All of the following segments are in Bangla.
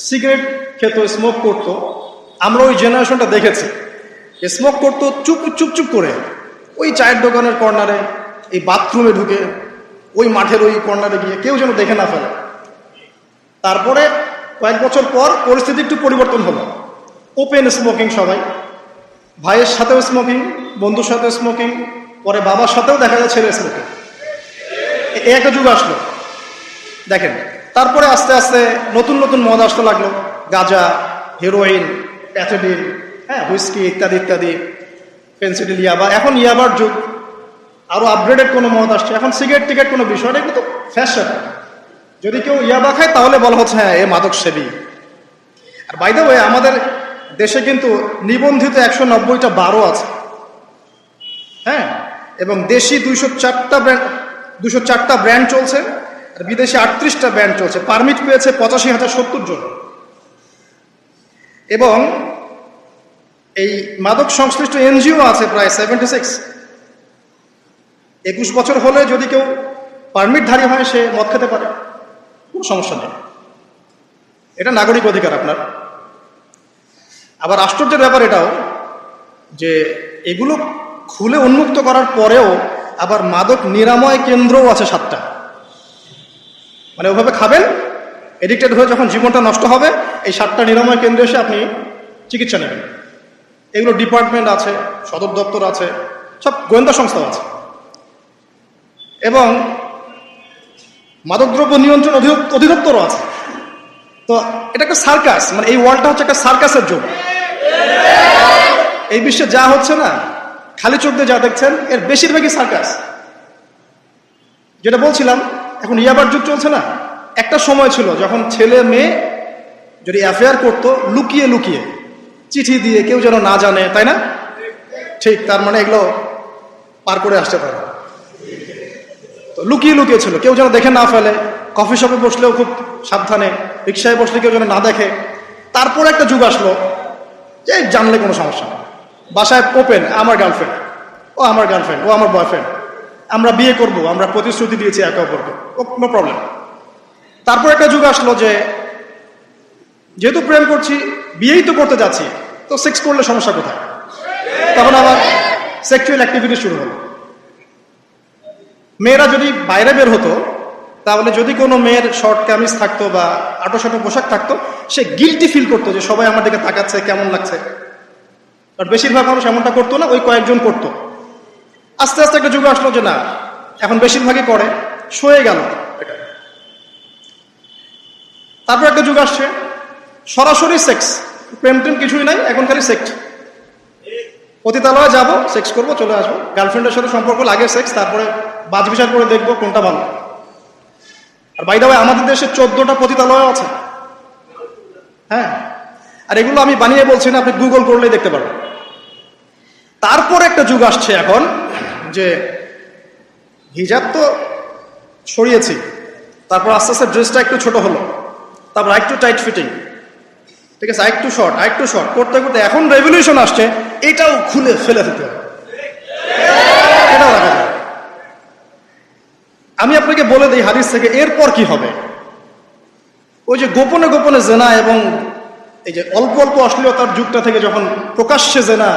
সিগারেট খেত, স্মোক করতো, আমরা ওই জেনারেশনটা দেখেছি। স্মোক করতো চুপ চুপ চুপ করে, ওই চায়ের দোকানের কর্নারে, এই বাথরুমে ঢুকে, ওই মাঠের ওই কর্নারে গিয়ে, কেউ যেন দেখে না ফেলে। তারপরে কয়েক বছর পর পরিস্থিতি একটু পরিবর্তন হলো, ওপেন স্মোকিং, সবাই, ভাইয়ের সাথেও স্মোকিং, বন্ধুর সাথেও স্মোকিং, পরে বাবার সাথেও দেখা যায় ছেলে স্মোকিং। একটা যুগ আসলো দেখেন। তারপরে আস্তে আস্তে নতুন নতুন মদ আসতে লাগলো, গাঁজা, হেরোইন, প্যাথেডিন, হুইস্কি ইত্যাদি ইত্যাদি, ফেন্সিডিল, ইয়াবা। এখন ইয়াবার যুগ, আরো আপগ্রেডেড কোনো মদ আসছে। এখন সিগারেট টিকেট কোনো বিষয় না, এগুলো তো ফ্যাশন। যদি কেউ ইয়াবা খায় তাহলে বলা হচ্ছে হ্যাঁ এ মাদক সেবী। আর বাই দ্য ওয়ে, আমাদের দেশে কিন্তু নিবন্ধিত 190টা বারও আছে, হ্যাঁ, এবং দেশি 204টা ব্র্যান্ড চলছে, আর বিদেশে 38টা ব্র্যান্ড চলছে। পারমিট পেয়েছে 85,070 জন। এবং এই মাদক সংশ্লিষ্ট এনজিও আছে প্রায় 76। 21 বছর হলে যদি কেউ পারমিটধারী হয় সে মদ খেতে পারে, কোনো সমস্যা নেই, এটা নাগরিক অধিকার আপনার। আবার আশ্চর্যের ব্যাপার এটাও যে এগুলো খুলে উন্মুক্ত করার পরেও আবার মাদক নিরাময় কেন্দ্রও আছে 7টা। মানে ওভাবে খাবেন, এডিক্টেড হয়ে যখন জীবনটা নষ্ট হবে, এই 7টা নিরাময় কেন্দ্রে এসে আপনি চিকিৎসা নেবেন। এগুলো ডিপার্টমেন্ট আছে, সদর দপ্তর আছে, সব গোয়েন্দা সংস্থাও আছে। এবং মাদকদ্রব্য নিয়ন্ত্রণ অধিদপ্তরও আছে। তো এটা একটা সার্কাস, মানে এই ওয়ার্ল্ডটা হচ্ছে একটা সার্কাসের যুগ। এই বিশ্বে যা হচ্ছে না, খালি চোখ দিয়ে যা দেখছেন, এর বেশিরভাগই সার্কাস। যেটা বলছিলাম, এখন ইয়াবার যুগ চলছে না। একটা সময় ছিল যখন ছেলে মেয়ে যদি অ্যাফেয়ার করতো লুকিয়ে লুকিয়ে, চিঠি দিয়ে, কেউ যেন না জানে, তাই না? ঠিক, তার মানে এগুলো পার করে আসতে পারে। তো লুকিয়ে লুকিয়ে ছিল, কেউ যেন দেখে না ফেলে। কফি শপে বসলেও খুব সাবধানে, রিক্সায় বসলে কেউ যেন না দেখে। তারপর একটা যুগ আসলো যে জানলে কোনো সমস্যা নেই, বাসায় ওপেন, আমার গার্লফ্রেন্ড, ও আমার গার্লফ্রেন্ড, ও আমার বয়ফ্রেন্ড, আমরা বিয়ে করব, আমরা প্রতিশ্রুতি দিয়েছি একে অপরকে, নো প্রবলেম। তারপর একটা যুগ আসলো যে যেহেতু প্রেম করছি, বিয়েই তো করতে যাচ্ছি, তো সেক্স করলে সমস্যা কোথায়? তখন আবার সেক্সুয়াল অ্যাক্টিভিটি শুরু হলো। মেয়েরা যদি বাইরে বের হতো, তাহলে যদি কোনো মেয়ের শর্ট কামিজ থাকতো বা আটো-শাটো পোশাক থাকতো, সে গিল্টি ফিল করতো যে সবাই আমার দিকে তাকাচ্ছে, কেমন লাগছে। বাট বেশিরভাগ মানুষ এমনটা করতো না, ওই কয়েকজন করতো। আস্তে আস্তে একটা যুগ আসলো যে না, এখন বেশিরভাগই করে, সয়ে গেল এটা। তারপর একটা যুগ আসছে সরাসরি সেক্স, প্রেম টেম কিছুই নাই, এখন খালি সেক্স। পতিতালয়ে যাব, সেক্স করব, চলে আসবো। গার্লফ্রেন্ডের সাথে সম্পর্ক লাগে সেক্স, তারপরে বাজ বিচার করে দেখবো কোনটা ভালো। আর বাই দ্য ওয়ে, আমাদের দেশে 14টা পতিতালয় আছে, হ্যাঁ। আর এগুলো আমি বানিয়ে বলছি না, আপনি গুগল করলেই দেখতে পারবেন। তারপর একটা যুগ আসছে এখন যে হিজাব তো সরিয়েছি, তারপর আস্তে আস্তে ড্রেসটা একটু ছোট হলো, তারপর একটু টাইট ফিটিং, ঠিক আছে, আরেকটু শর্ট করতে করতে এখন রেভলিউশন আসছে, এটাও খুলে ফেলে দিতে হবে, এটাও রাখা যাবে। আমি আপনাকে বলে দিই হাদিস থেকে, এরপর কি হবে। ওই যে গোপনে গোপনে জেনা এবং এই যে অল্প অল্প অশ্লীলতার যুগটা থেকে যখন প্রকাশ্যে জেনা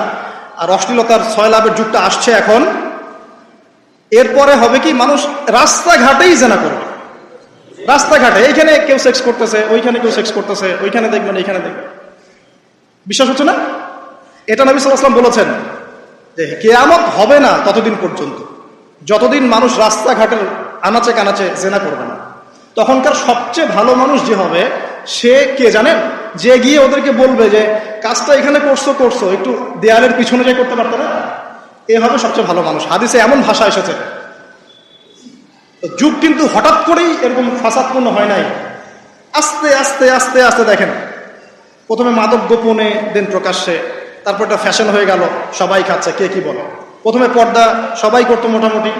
আর অশ্লীলতার ছয়লাভের যুগটা আসছে এখন, এরপরে হবে কি, মানুষ রাস্তাঘাটেই জেনা করবে। রাস্তাঘাটে, এইখানে কেউ সেক্স করতেছে, ওইখানে কেউ সেক্স করতেছে, ওইখানে দেখবেন, এইখানে দেখবেন। বিশ্বাস হচ্ছে না? এটা নবী সাল্লাল্লাহু আলাইহি ওয়াসাল্লাম বলেছেন যে কিয়ামত হবে না ততদিন পর্যন্ত, যতদিন মানুষ রাস্তাঘাটের আনাচে কানাচে জেনা করবে না। তখনকার সবচেয়ে ভালো মানুষ যে হবে, সে কে জানেন? যে গিয়ে ওদেরকে বলবে যে কাজটা এখানে করছো, একটু দেয়ালের পিছনে যাই করতে পারতো না, এ হবে সবচেয়ে ভালো মানুষ। হাদিসে এমন ভাষা এসেছে। যুগ কিন্তু হঠাৎ করেই এরকম ফাসাদপূর্ণ হয় নাই, আস্তে আস্তে আস্তে আস্তে দেখেন, প্রথমে মাদক গোপনে, দেন প্রকাশ্যে, তারপর একটা ফ্যাশন হয়ে গেল, সবাই খাচ্ছে, কে কি বলে। প্রথমে পর্দা সবাই করতো মোটামুটি,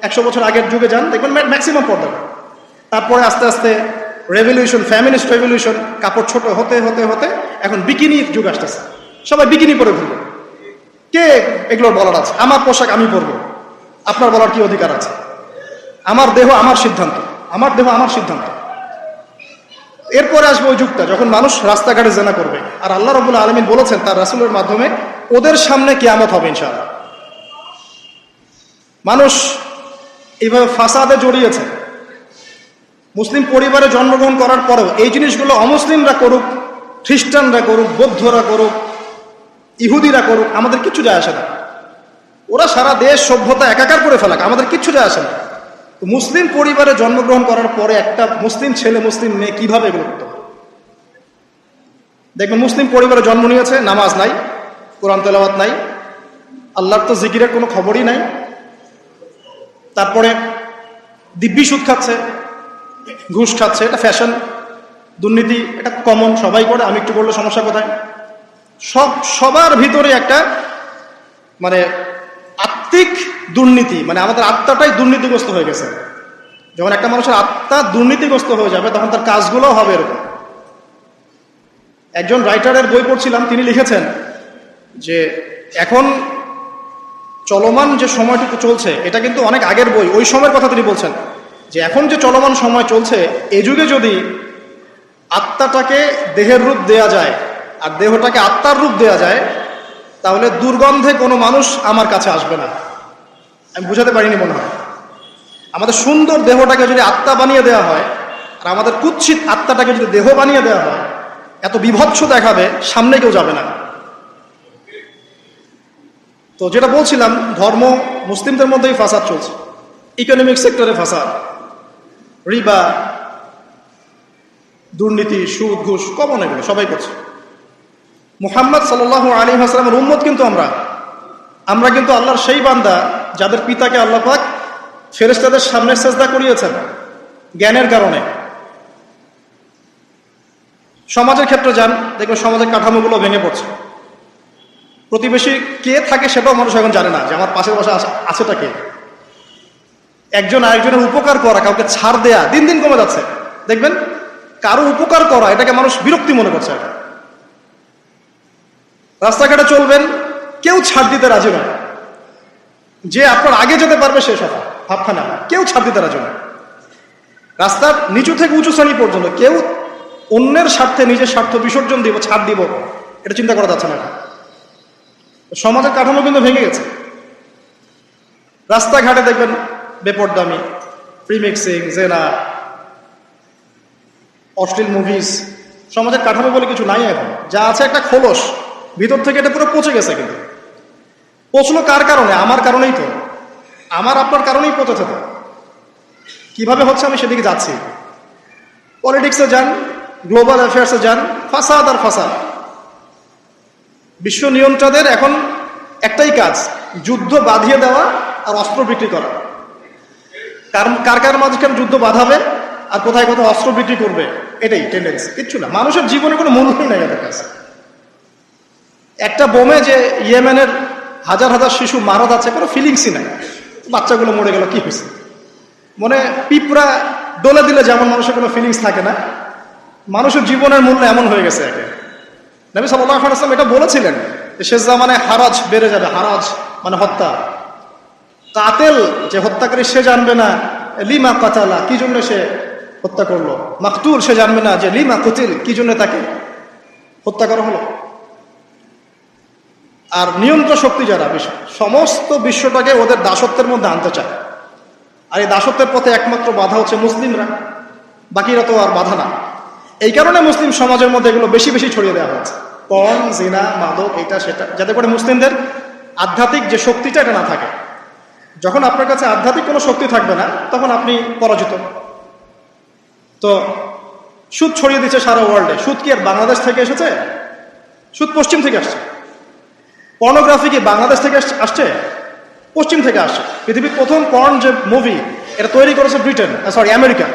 100 বছর আগের যুগে যান দেখবেন ম্যাক্সিমাম পর্দা। তারপরে আস্তে আস্তে রেভলিউশন, ফ্যামিনিস্ট রেভলিউশন, কাপড় ছোট হতে হতে হতে এখন বিকিনির যুগ আসতেছে, সবাই বিকিনি পরে ঘুরবে। কে এগুলোর বলার আছে? আমার পোশাক আমি পরবো, আপনার বলার কি অধিকার আছে? আমার দেহ আমার সিদ্ধান্ত, আমার দেহ আমার সিদ্ধান্ত। এরপরে আসবে ওই যুগটা যখন মানুষ রাস্তাঘাটে জেনা করবে, আর আল্লাহ রাব্বুল আলামিন বলেছেন তার রাসূলের মাধ্যমে ওদের সামনে কিয়ামত হবে ইনশাআল্লাহ। মানুষ এইভাবে ফাসাদে জড়িয়েছে। মুসলিম পরিবারে জন্মগ্রহণ করার পরেও এই জিনিসগুলো অমুসলিমরা করুক, খ্রিস্টানরা করুক, বৌদ্ধরা করুক, ইহুদিরা করুক, আমাদের কিচ্ছু যায় আসে না। ওরা সারা দেশ সভ্যতা একাকার করে ফেলাক, আমাদের কিচ্ছু যায় আসে না। তো মুসলিম পরিবারে জন্মগ্রহণ করার পরে একটা মুসলিম ছেলে মুসলিম মেয়ে কিভাবে এগুলো করতে হবে? দেখবেন মুসলিম পরিবারে জন্ম নিয়েছে, নামাজ নাই, কোরআন তেলাওয়াত নাই, আল্লাহর তো জিকিরের কোনো খবরই নাই, তারপরে দিব্যি সুদ খাচ্ছে, ঘুষ খাচ্ছে, এটা ফ্যাশন, দুর্নীতি এটা কমন, সবাই করে, আমি একটু করলে সমস্যা কোথায়? সবার ভিতরে একটা মানে আত্মিক দুর্নীতি, মানে আমাদের আত্মাটাই দুর্নীতিগ্রস্ত হয়ে গেছে। যখন একটা মানুষের আত্মা দুর্নীতিগ্রস্ত হয়ে যাবে তখন তার কাজগুলোও হবে এরকম। একজন রাইটারের বই পড়ছিলাম, তিনি লিখেছেন যে এখন চলমান যে সময়টুকু চলছে এটা কিন্তু অনেক আগের বই, ওই সময়ের কথা তিনি বলছেন যে এখন যে চলমান সময় চলছে এই যুগে যদি আত্মাটাকে দেহের রূপ দেয়া যায় আর দেহটাকে আত্মার রূপ দেয়া যায় তাহলে দুর্গন্ধে কোনো মানুষ আমার কাছে আসবে না। আমি বুঝাতে পারিনি মনে হয়। আমাদের সুন্দর দেহটাকে যদি আত্মা বানিয়ে দেওয়া হয় আর আমাদের কুৎসিত আত্মাটাকে যদি দেহ বানিয়ে দেওয়া হয়, এত বিভৎস দেখাবে, সামনে কেউ যাবে না। তো যেটা বলছিলাম, ধর্ম মুসলিমদের মধ্যেই ফাসাদ চলছে, ইকোনমিক সেক্টরে ফাসাদ, রিবা, দুর্নীতি, সুদ, ঘুষ, কমন, এগুলো সবাই করছে। মুহাম্মদ সাল্লাল্লাহু আলাইহি ওয়াসাল্লামের উম্মত কিন্তু আমরা কিন্তু আল্লাহর সেই বান্দা যাদের পিতাকে আল্লাহ পাক ফেরেশতাদের সামনে সেজদা করিয়েছেন জ্ঞানের কারণে। সমাজের ক্ষেত্রে যান, দেখবেন সমাজের কাঠামোগুলো ভেঙে পড়ছে। প্রতিবেশী কে থাকে সেটাও মানুষ এখন জানে না, যে আমার পাশের বাসা আছেটা কে। একজন আরেকজনের উপকার করা, কাউকে ছাড় দেয়া দিন দিন কমে যাচ্ছে। দেখবেন কারো উপকার করা এটাকে মানুষ বিরক্তি মনে করছে। রাস্তাঘাটে চলবেন, কেউ ছাড় দিতে রাজি নয়, যে আপনার আগে যেতে পারবে সে সফল ভাবখানা, কেউ ছাড় দিতে রাজি নয়। রাস্তার নিচু থেকে উঁচু শ্রেণী পর্যন্ত কেউ অন্যের স্বার্থে নিজের স্বার্থ বিসর্জন দিব, ছাড় দিব, এটা চিন্তা করা যাচ্ছে না। সমাজের কাঠামো কিন্তু ভেঙে গেছে। রাস্তাঘাটে দেখবেন বেপরদামি, প্রিমিক্সিং, জেনা, অশ্লীল মুভিজ, সমাজের কাঠামো বলে কিছু নাই এখন। যা আছে একটা খোলস, ভিতর থেকে এটা পুরো পচে গেছে। কিন্তু পচলো কার কারণে? আমার কারণেই তো, আমার আপনার কারণেই পচেছে। তো কিভাবে হচ্ছে আমি সেদিকে যাচ্ছি। পলিটিক্সে যান, গ্লোবাল অ্যাফেয়ার্সে যান, ফাসাদ আর ফাসাদ। বিশ্ব নিয়ন্ত্রকদের এখন একটাই কাজ, যুদ্ধ বাঁধিয়ে দেওয়া আর অস্ত্র বিক্রি করা। কার কার মাঝখানে যুদ্ধ বাঁধাবে আর কোথায় কোথায় অস্ত্র বিক্রি করবে, এটাই টেন্ডেন্সি, কিচ্ছু না। মানুষের জীবনে কোনো মূল্যই নাই এদের কাছে। একটা বোমে যে ইয়েমেনের হাজার হাজার শিশু মারা যাচ্ছে, কোনো ফিলিংসই নাই। বাচ্চাগুলো মরে গেল, কি হয়েছে? মনে পিঁপড়া ডলে দিলে যেমন মানুষের কোনো ফিলিংস থাকে না, মানুষের জীবনের মূল্য এমন হয়ে গেছে। একে নবী সাল্লাল্লাহু আলাইহি ওয়াসাল্লাম এটা বলেছিলেন যে শেষ জামানে হারাজ বেড়ে যাবে। হারাজ মানে হত্যা। কাতেল যে হত্যাকারী সে জানবে না লিমা কাতালা, কি জন্য সে হত্যা করলো। মাকতুল সে জানবে না যে লিমা কুতিল, কি জন্য তাকে হত্যা করা হলো। আর নিয়ন্ত্রণ শক্তি যারা সমস্ত বিশ্বটাকে ওদের দাসত্বের মধ্যে আনতে চায়। আর এই দাসত্বের পথে একমাত্র বাধা হচ্ছে মুসলিমরা, বাকিরা তো আর বাধা না। এই কারণে মুসলিম সমাজের মধ্যে এগুলো বেশি বেশি ছড়িয়ে দেওয়া হয়েছে, পর্ন, জিনা, মাদক, এটা সেটা, যাতে করে মুসলিমদের আধ্যাত্মিক যে শক্তিটা এটা না থাকে। যখন আপনার কাছে আধ্যাত্মিক কোনো শক্তি থাকবে না তখন আপনি পরাজিত। তো সুদ ছড়িয়ে দিচ্ছে সারা ওয়ার্ল্ডে। সুদ কি আর বাংলাদেশ থেকে এসেছে? সুদ পশ্চিম থেকে আসছে। পর্নোগ্রাফি কি বাংলাদেশ থেকে আসছে? পশ্চিম থেকে আসছে। পৃথিবীর প্রথম পর্ন যে মুভি, এটা তৈরি করেছে ব্রিটেন, আমেরিকা।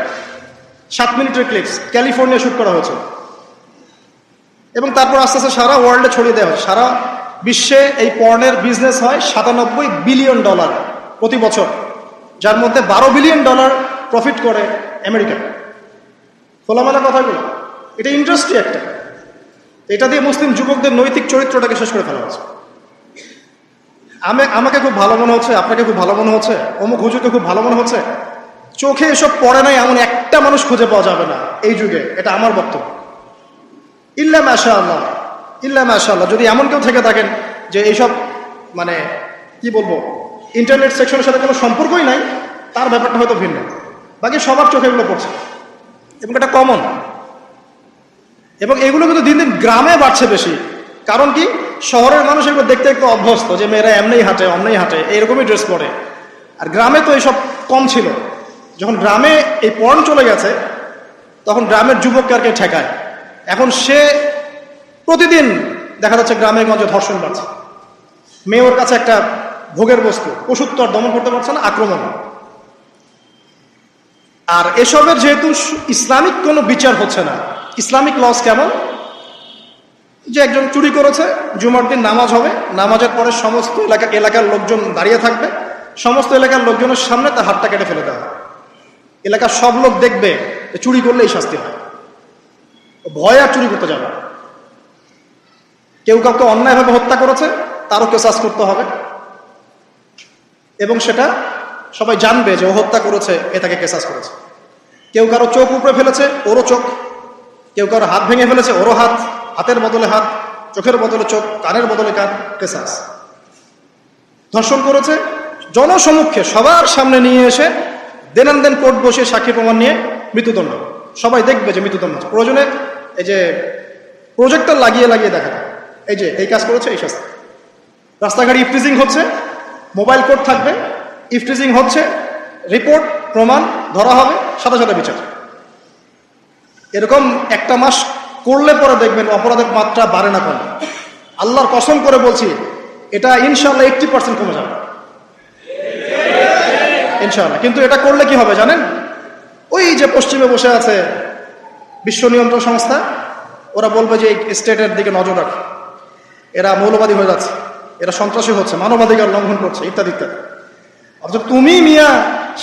7 মিনিটের ক্লিপস, ক্যালিফোর্নিয়া শুট করা হয়েছে। এবং তারপর আস্তে আস্তে সারা ওয়ার্ল্ডে ছড়িয়ে দেওয়া হয়। সারা বিশ্বে এই পর্নের বিজনেস হয় $97 বিলিয়ন প্রতি বছর, যার মধ্যে $12 বিলিয়ন প্রফিট করে আমেরিকা। খোলামেলা কথাগুলো, এটা ইন্ডাস্ট্রি একটা। এটা দিয়ে মুসলিম যুবকদের নৈতিক চরিত্রটাকে শেষ করে ফেলা হচ্ছে। আমাকে খুব ভালো মনে হচ্ছে, আপনাকে খুব ভালো মনে হচ্ছে, অমুক হুজুরকে খুব ভালো মনে হচ্ছে, চোখে এসব পড়ে নাই এমন একটা মানুষ খুঁজে পাওয়া যাবে না এই যুগে, এটা আমার বক্তব্য। ইল্লা মাশাআল্লাহ, ইল্লা মাশাআল্লাহ, যদি এমন কেউ থেকে থাকেন যে এইসব মানে কি বলবো ইন্টারনেট সেকশনের সাথে কোনো সম্পর্কই নাই, তার ব্যাপারটা হয়তো ভিন্ন। বাকি সবার চোখে এগুলো পড়ছে এবং এটা কমন। এবং এগুলো কিন্তু দিন দিন গ্রামে বাড়ছে বেশি। কারণ কি, শহরের মানুষ এগুলো দেখতে একটু অভ্যস্ত যে মেয়েরা এমনিই হাঁটে অমনেই হাঁটে, এরকমই ড্রেস পরে। আর গ্রামে তো এইসব কম ছিল। যখন গ্রামে এই পর্ন চলে গেছে তখন গ্রামের যুবককে আর কে ঠেকায়। এখন সে প্রতিদিন দেখা যাচ্ছে গ্রামে গঞ্জে ধর্ষণ বাড়ছে, মেয়ে ওর কাছে একটা ভোগের বস্তু, পশুত্ব আর দমন করতে পারছে না, আক্রমণ। আর এসবের যেহেতু ইসলামিক কোনো বিচার হচ্ছে না, ইসলামিক লস কেমন, যে একজন চুরি করেছে, জুমার দিন নামাজ হবে, নামাজের পরে সমস্ত এলাকার লোকজন দাঁড়িয়ে থাকবে, সমস্ত এলাকার লোকজনের সামনে তার হাতটা কেটে ফেলে দেওয়া, এলাকার সব লোক দেখবে চুরি করলে এই শাস্তি হয়, ভয় আর চুরি করতে যাবে। কেউ কাউকে অন্যায়ভাবে হত্যা করেছে, তারও কেসাস করতে হবে এবং সেটা সবাই জানবে যে ও হত্যা করেছে, এ তাকে কেসাস করেছে। কেউ কারো চোখ উপড়ে ফেলেছে, ওরও চোখ। কেউ কারো হাত ভেঙে ফেলেছে, ওরও হাত, হাতের বদলে হাত, চোখের বদলে চোখ, কানের বদলে কান, কেসাস। ধর্ষণ করেছে, জনসমক্ষে সবার সামনে নিয়ে এসে দেন কোর্ট বসে সাক্ষী প্রমাণ নিয়ে মৃত্যুদণ্ড, সবাই দেখবে যে মৃত্যুদণ্ড। প্রয়োজনে এই যে প্রজেক্টর লাগিয়ে দেখা যায়, এই যে এই কাজ করেছে, এই শাস্তি। রাস্তাঘাটে ইফটিজিং হচ্ছে, মোবাইল কোর্ট থাকবে, ইফটিজিং হচ্ছে, রিপোর্ট প্রমাণ ধরা হবে, সাথে সাথে বিচার। এরকম একটা মাস করলে পরে দেখবেন অপরাধের মাত্রা বাড়ে না কমে। আল্লাহর কসম করে বলছি, এটা ইনশাআল্লাহ 80% কমে যাবে ইনশাআল্লাহ। কিন্তু এটা করলে কি হবে জানেন, ওই যে পশ্চিমে বসে আছে বিশ্ব নিয়ন্ত্রণ সংস্থা, ওরা বলবে যে এই স্টেটের দিকে নজর রাখ, এরা মৌলবাদী হয়ে যাচ্ছে, এরা সন্ত্রাসী হচ্ছে, মানবাধিকার লঙ্ঘন করছে, ইত্যাদি ইত্যাদি। অথচ তুমি মিয়া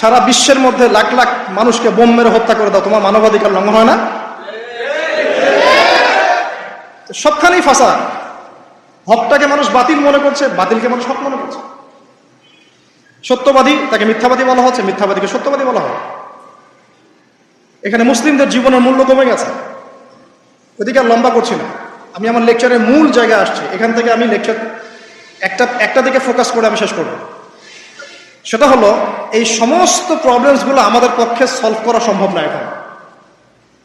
সারা বিশ্বের মধ্যে লাখ লাখ মানুষকে বোম মেরে হত্যা করে দাও, তোমার মানবাধিকার লঙ্ঘন হয় না? সবখানেই ফাঁসা। হকটাকে মানুষ বাতিল মনে করছে, বাতিলকে মানুষ হক মনে করছে। সত্যবাদী তাকে মিথ্যাবাদী বলা হচ্ছে, মিথ্যাবাদীকে সত্যবাদী বলা হয়। এখানে মুসলিমদের জীবনের মূল্য কমে গেছে। ওদিকে আর লম্বা করছি না, আমি আমার লেকচারের মূল জায়গায় আসছি। এখান থেকে আমি লেকচার একটা দিকে ফোকাস করে আমি শেষ করব। সেটা হলো, এই সমস্ত প্রবলেমসগুলো আমাদের পক্ষে সলভ করা সম্ভব না। এখন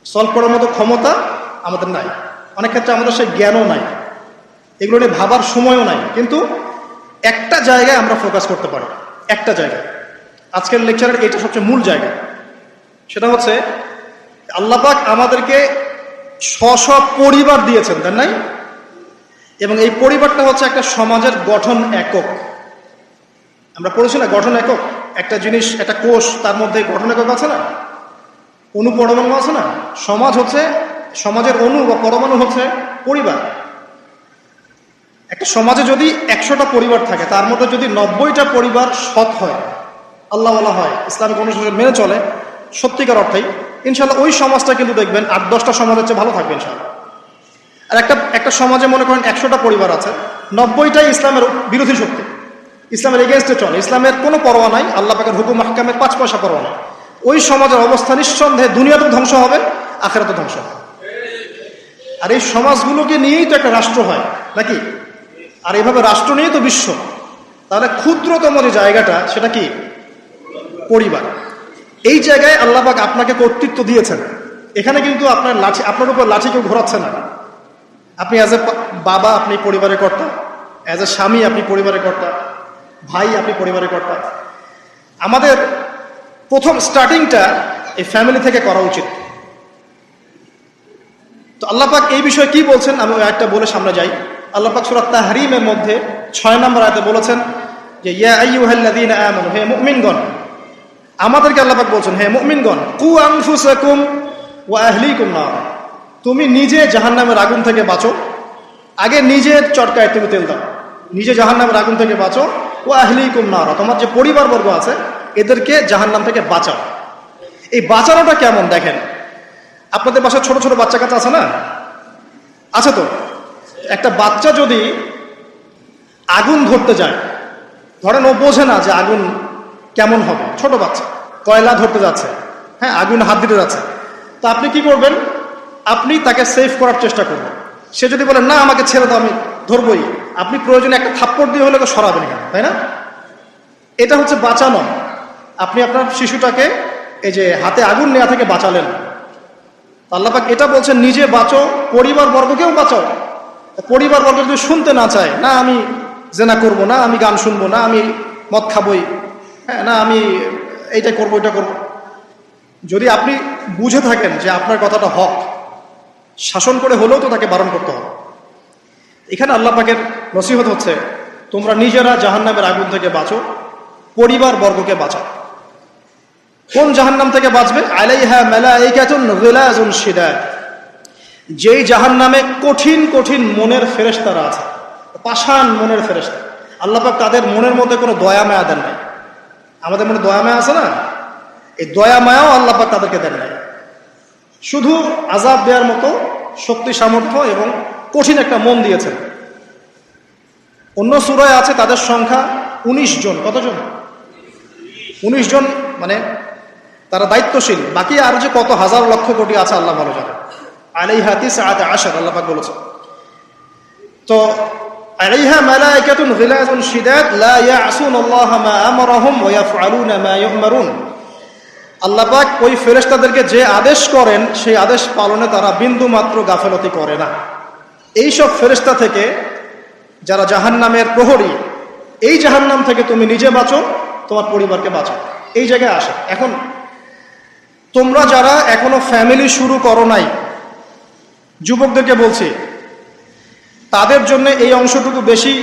সলভ করার মতো ক্ষমতা আমাদের নাই, অনেক ক্ষেত্রে আমাদের সেই জ্ঞানও নাই, এগুলো নিয়ে ভাবার সময়ও নাই। কিন্তু একটা জায়গায় আমরা ফোকাস করতে পারি, একটা জায়গায়। আজকের লেকচারের এটা সবচেয়ে মূল জায়গা। সেটা হচ্ছে আল্লাহ পাক আমাদেরকে স্ব পরিবার দিয়েছেন, তাই নাই? এবং এই পরিবারটা হচ্ছে একটা সমাজের গঠন একক। আমরা পড়েছি না গঠন একক, একটা জিনিস, একটা কোষ, তার মধ্যে গঠন একক আছে না, অণু পরমাণু আছে না। সমাজ হচ্ছে, সমাজের অণু বা পরমাণু হচ্ছে পরিবার। একটা সমাজে যদি 100টা পরিবার থাকে, তার মধ্যে যদি 90টা পরিবার সৎ হয়, আল্লাহওয়ালা হয়, ইসলামিক অনুশাসন মেনে চলে সত্যিকার অর্থেই, ইনশাল্লাহ ওই সমাজটা কিন্তু দেখবেন 8-10টা সমাজের চেয়ে ভালো থাকবে ইনশাল্লাহ। আর একটা সমাজে মনে করেন 100টা পরিবার আছে, 90টাই ইসলামের বিরোধী শক্তি, ইসলামের এগেনস্টে চলে, ইসলামের কোনো পরোয়া নাই, আল্লাহ পাকের হুকুম আহকামের 5 পয়সা পরোয়া নাই। ওই সমাজের অবস্থা নিঃসন্দেহে দুনিয়াতেও ধ্বংস হবে, আখিরাতেও ধ্বংস হবে। আর এই সমাজগুলোকে নিয়েই তো একটা রাষ্ট্র হয় নাকি? আর এইভাবে রাষ্ট্র নিয়েই তো বিশ্ব। তাহলে ক্ষুদ্রতম যে জায়গাটা, সেটা কি? পরিবার। এই জায়গায় আল্লাহ পাক আপনাকে কর্তৃত্ব দিয়েছেন। এখানে কিন্তু আপনার উপর লাঠি কেউ ঘোরাচ্ছে না। আপনি অ্যাজ এ বাবা, আপনি পরিবারের কর্তা, অ্যাজ এ স্বামী আপনি পরিবারের কর্তা, ভাই আপনি পরিবারের কর্তা। আমাদের প্রথম স্টার্টিংটা এই ফ্যামিলি থেকে করা উচিত। তো আল্লাহ পাক এই বিষয়ে কি বলছেন, আমি ওই আয়াতটা বলে সামনে যাই। আল্লাহ পাক সূরা তাহরিমের মধ্যে 6 নম্বর আয়াতে বলেছেন যে ইয়া আইয়ুহাল্লাযীনা আমানু, হে মুমিনগণ। আমাদেরকে আল্লাহ পাক বলছেন, হে মুমিনগণ, কু আনফুসাকুম ওয়া আহলিকুম নার, তুমি নিজে জাহান্নামের আগুন থেকে বাঁচো। আগে নিজের চটকায় তুমি তেল দাও, নিজে জাহান্নামের আগুন থেকে বাঁচো। ওয়া আহলিকুম নার, তোমার যে পরিবারবর্গ আছে এদেরকে জাহান্নাম থেকে বাঁচাও। এই বাঁচানোটা কেমন দেখেন, আপনাদের বাসায় ছোট ছোট বাচ্চা কাচ্চা আছে না? আছে তো। একটা বাচ্চা যদি আগুন ধরতে যায়, ধরেন ও বোঝে না যে আগুন কেমন হবে, ছোট বাচ্চা, কয়লা ধরতে যাচ্ছে, হ্যাঁ, আগুন হাত দিতে যাচ্ছে, তো আপনি কি করবেন? আপনি তাকে সেভ করার চেষ্টা করবেন। সে যদি বলে না আমাকে ছেড়ে দাও, আমি ধরবই, আপনি প্রয়োজনে একটা থাপ্পড় দিয়ে হলে সরাবেন এখানে, তাই না? এটা হচ্ছে বাঁচানো। আপনি আপনার শিশুটাকে এই যে হাতে আগুন নেওয়া থেকে বাঁচালেন। আল্লাহ পাক এটা বলছেন, নিজে বাঁচো, পরিবার বর্গকেও বাঁচাও। পরিবার বর্গ যদি শুনতে না চায়, না আমি জেনা করব, না আমি গান শুনবো, না আমি মদ খাবই, হ্যাঁ, না আমি এইটা করবো ওইটা করবো, যদি আপনি বুঝে থাকেন যে আপনার কথাটা হক, শাসন করে হলেও তো তাকে বারণ করতে হবে। এখানে আল্লাহ পাকের নসিহত হচ্ছে, তোমরা নিজেরা জাহান্নামের আগুন থেকে বাঁচো, পরিবার বর্গকে বাঁচাও। কোন জাহান্নাম থেকে বাঁচবে? আলাইহা মালাইকাতুন গিলাজুন শিদাদ, যেই জাহান্নামে কঠিন কঠিন মনের ফেরেশতারা আছে, পাষাণ মনের ফেরেশতা। আল্লাহ পাক তাদের মনের মধ্যে কোনো দয়া মায়া দেন নাই। আমাদের মনে দয়া মায়া আছে না? এই দয়া মায়াও আল্লাহ পাক তাদেরকে দেন নাই। শুধু আযাব দেওয়ার মতো শক্তি সামর্থ্য এবং কঠিন একটা মন দিয়েছেন। অন্য সূরায় আছে তাদের সংখ্যা 19 জন। কতজন? 19 জন, মানে তারা দায়িত্বশীল। বাকি আর যে কত হাজার লক্ষ কোটি আছে আল্লাহ ভালো জানে। আলাইহা তিসআত আশার, আল্লাহ পাক বলেছেন। তো আলাইহা মালাইকাতুন গিলাজুন শিদাদ লা ইয়াসুনাল্লাহা মা আমারাহুম ওয়া ইয়াফআলুনা মা ইউমারুন। আল্লাহ পাক ওই ফেরেশতাদেরকে যে আদেশ করেন সেই আদেশ পালনে তারা বিন্দু মাত্র গাফেলতি করে না। এই সব ফেরেশতা থেকে যারা জাহান্নামের প্রহরী, এই জাহান্নাম থেকে তুমি নিজে বাঁচো, তোমার পরিবারকে বাঁচো। এই জায়গায় আসে। এখন তোমরা যারা এখনো ফ্যামিলি শুরু করো নাই, যুবকদেরকে বলছি, তাদের জন্য এই অংশটুকু বেশি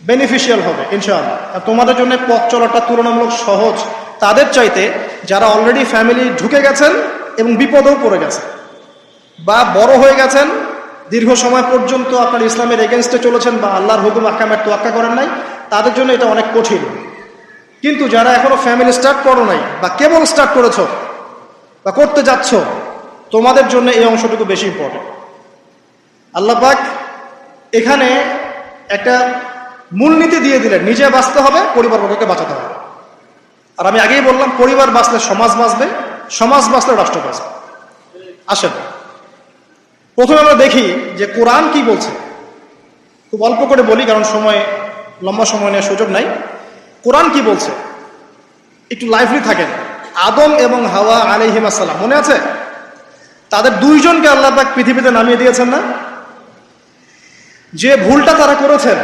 বেনিফিশিয়াল হবে ইনশাআল্লাহ। আর তোমাদের জন্য পথ চলাটা তুলনামূলক সহজ তাদের চাইতে যারা অলরেডি ফ্যামিলি ঢুকে গেছেন এবং বিপদেও পড়ে গেছে, বা বড় হয়ে গেছেন, দীর্ঘ সময় পর্যন্ত আপনার ইসলামের এগেনস্টে চলেছেন, বা আল্লাহর হুকুম আহকামের তোয়াক্কা করেন নাই, তাদের জন্য এটা অনেক কঠিন। কিন্তু যারা এখনো ফ্যামিলি স্টার্ট করো নাই, বা কেবল স্টার্ট করেছো বা করতে যাচ্ছ, তোমাদের জন্য এই অংশটুকু বেশি ইম্পর্টেন্ট। আল্লাহ পাক এখানে একটা মূলনীতি দিয়ে দিলেন, নিজে বাঁচতে হবে, পরিবারবর্গকে বাঁচাতে হবে। আর আমি আগেই বললাম, পরিবার বাঁচলে সমাজ বাঁচবে, সমাজ বাঁচলে রাষ্ট্র বাঁচবে। আসেন প্রথমে আমরা দেখি যে কোরআন কি বলছে। খুব অল্প করে বলি, কারণ লম্বা সময় নেওয়ার সুযোগ নাই। কোরআন কি বলছে একটু লাইভলি থাকেন। আদম এবং হাওয়া আলাইহিম আসসালাম, মনে আছে? তাদের দুইজনকে আল্লাহ পাক পৃথিবীতে নামিয়ে দিয়েছেন না? যে ভুলটা তারা করেছেন,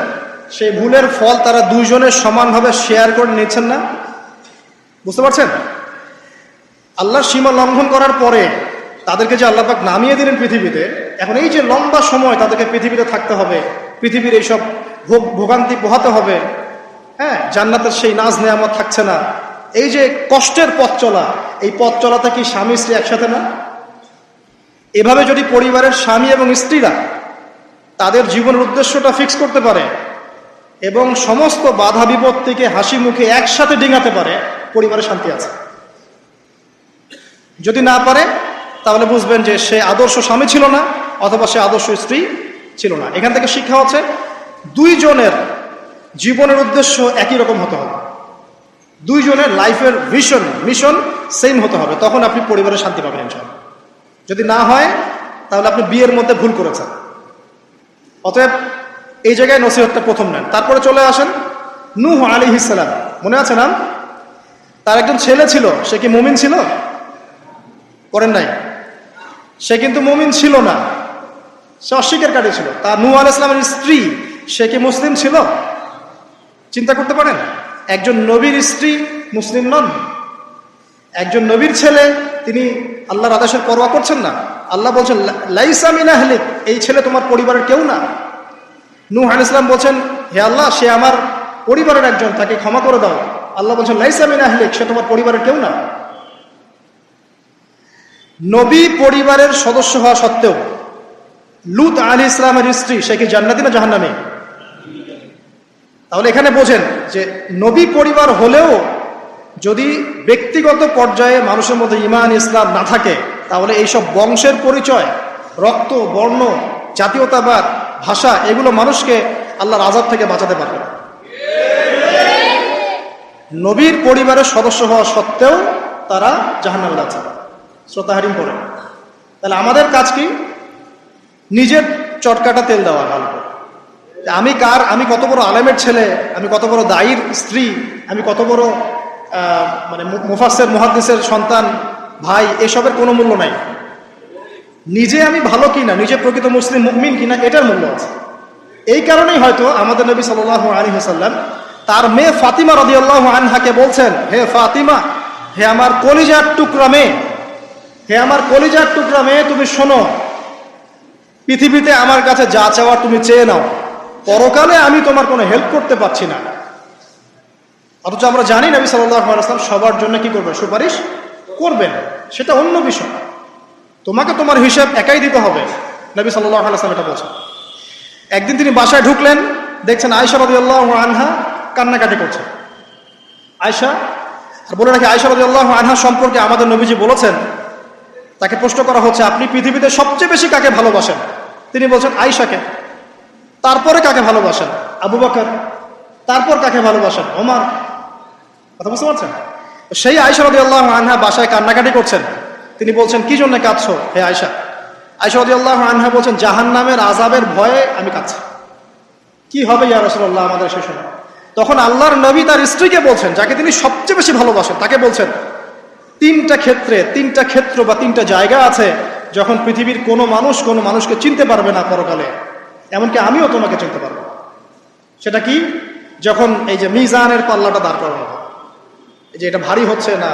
সেই ভুলের ফল তারা দুইজনের সমানভাবে শেয়ার করে নিচ্ছেন না? বুঝতে পারছেন? আল্লাহর সীমা লঙ্ঘন করার পরে তাদেরকে যে আল্লাহ পাক নামিয়ে দিলেন পৃথিবীতে, এখন এই যে লম্বা সময় তাদেরকে পৃথিবীতে থাকতে হবে, পৃথিবীর এইসব ভোগান্তি পোহাতে হবে, হ্যাঁ, জান্নাতের সেই নাজ নেয়ামত থাকছে না, এই যে কষ্টের পথ চলা, এই পথ চলাতে কি স্বামী স্ত্রী একসাথে না? এভাবে যদি পরিবারের স্বামী এবং স্ত্রীরা তাদের জীবনের উদ্দেশ্যটা ফিক্স করতে পারে এবং সমস্ত বাধা বিপত্তিকে হাসি মুখে একসাথে ডিঙাতে পারে, পরিবারে শান্তি আছে। যদি না পারে, তাহলে বুঝবেন যে সে আদর্শ স্বামী ছিল না, অথবা সে আদর্শ স্ত্রী ছিল না। এখান থেকে শিক্ষা হচ্ছে, দুইজনের জীবনের উদ্দেশ্য একই রকম হতে হবে, দুইজনের লাইফের মিশন সেম হতে হবে, তখন আপনি পরিবারে শান্তি পাবেন ইনশাআল্লাহ। যদি না হয়, তাহলে আপনি বিয়ের মধ্যে ভুল করেছেন। অতএব এই জায়গায় নসিহতটা প্রথম নেন। তারপরে চলে আসেন নূহ আলাইহিস সালাম, মনে আছে না? তার একজন ছেলে ছিল, সে কি মুমিন ছিল? করেন নাই? সে কিন্তু মুমিন ছিল না, সে অস্বীকারী ছিল। তার নূহ আলাইহিস সালামের স্ত্রী, সে কি মুসলিম ছিল? চিন্তা করতে পারেন, একজন নবীর স্ত্রী মুসলিম নন, একজন নবীর ছেলে, তিনি আল্লাহর আদেশের পরোয়া করছেন না। আল্লাহ বলছেন লাইসা মিন আহলিক, এই ছেলে তোমার পরিবারের কেউ না। নূহ আলাইহিস সালাম বলছেন, হে আল্লাহ, সে আমার পরিবারের একজন, তাকে ক্ষমা করে দাও। আল্লাহ বলছেন লাইসা মিন আহলিক, সে তোমার পরিবারের কেউ না। নবী পরিবারের সদস্য হওয়া সত্ত্বেও লূত আলাইহিস সালামের স্ত্রী, সে কি জান্নাতি না জাহান্নামী? তাহলে এখানে বোঝেন যে নবী পরিবার হলেও যদি ব্যক্তিগত পর্যায়ে মানুষের মধ্যে ঈমান ইসলাম না থাকে, তাহলে এইসব বংশের পরিচয়, রক্ত, বর্ণ, জাতীয়তাবাদ, ভাষা, এগুলো মানুষকে আল্লাহর আযাব থেকে বাঁচাতে পারবে না। নবীর পরিবারের সদস্য হওয়া সত্ত্বেও তারা জাহান্নামে যাচ্ছে। সূরা তাহরিম পড়ে। তাহলে আমাদের কাজ কি? নিজের চটকাটা তেল দেওয়া গল্প। আমি কত বড় আলেমের ছেলে, আমি কত বড় দায়ীর স্ত্রী, আমি কত বড় মানে মুফাসসির মুহাদ্দিসের সন্তান, ভাই, এসবের কোনো মূল্য নাই। নিজে আমি ভালো কিনা, নিজে প্রকৃত মুসলিম মুমিন কিনা, এটার মূল্য আছে। এই কারণেই হয়তো আমাদের নবী সাল্লাল্লাহু আলাইহি ওয়াসাল্লাম তার মেয়ে ফাতিমা রাদিয়াল্লাহু আনহাকে বলছেন, হে ফাতিমা, হে আমার কলিজার টুকরা মেয়ে, হে আমার কলিজার টুকরা মেয়ে, তুমি শোনো, পৃথিবীতে আমার কাছে যা চাওয়ার তুমি চেয়ে নাও, পরকালে আমি তোমার কোনো হেল্প করতে পারছি না। অথচ আমরা জানি নবী সাল্লাল্লাহু আলাইহি ওয়াসাল্লাম সবার জন্য কি করবেন? সুপারিশ করবেন। সেটা অন্য বিষয়, তোমাকে তোমার হিসাব একাই দিতে হবে। নবী সাল্লাল্লাহু আলাইহি ওয়াসাল্লাম এটা বলছেন। একদিন তিনি বাসায় ঢুকলেন, দেখছেন আয়েশা রাদিয়াল্লাহু আনহা কান্নাকাটি করছে। আয়েশা, আর বলে রাখি, আয়েশা রাদিয়াল্লাহু আনহা সম্পর্কে আমাদের নবীজি বলেছেন, তাকে প্রশ্ন করা হচ্ছে, আপনি পৃথিবীতে সবচেয়ে বেশি কাকে ভালোবাসেন? তিনি বলছেন আয়েশাকে। তারপরে কাকে ভালোবাসেন? আবু বকর। তারপর কাকে ভালোবাসেন? ওমর। কথা বুঝতে পারছেন? সেই আয়েশা রাদিয়াল্লাহু আনহা বাসায় কান্নাকাটি করছেন। তিনি বলছেন, কি জন্য কাঁদছো হে আয়েশা? আয়েশা রাদিয়াল্লাহু আনহা বলছেন, জাহান্নামের আযাবের ভয়ে আমি কাঁদছি। কি হবে ইয়া রাসূলুল্লাহ আমাদের সেই সময়? তখন আল্লাহর নবী তার স্ত্রীকে বলছেন, যাকে তিনি সবচেয়ে বেশি ভালোবাসেন, তাকে বলছেন, তিনটা ক্ষেত্র বা তিনটা জায়গা আছে যখন পৃথিবীর কোনো মানুষকে চিনতে পারবে না পরকালে, এমনকি আমিও তোমাকে চিনতে পারবো। সেটা কি? যখন এই যে মিজানের পাল্লাটা দাঁড় করানো হবে, এই যে এটা ভারী হচ্ছে না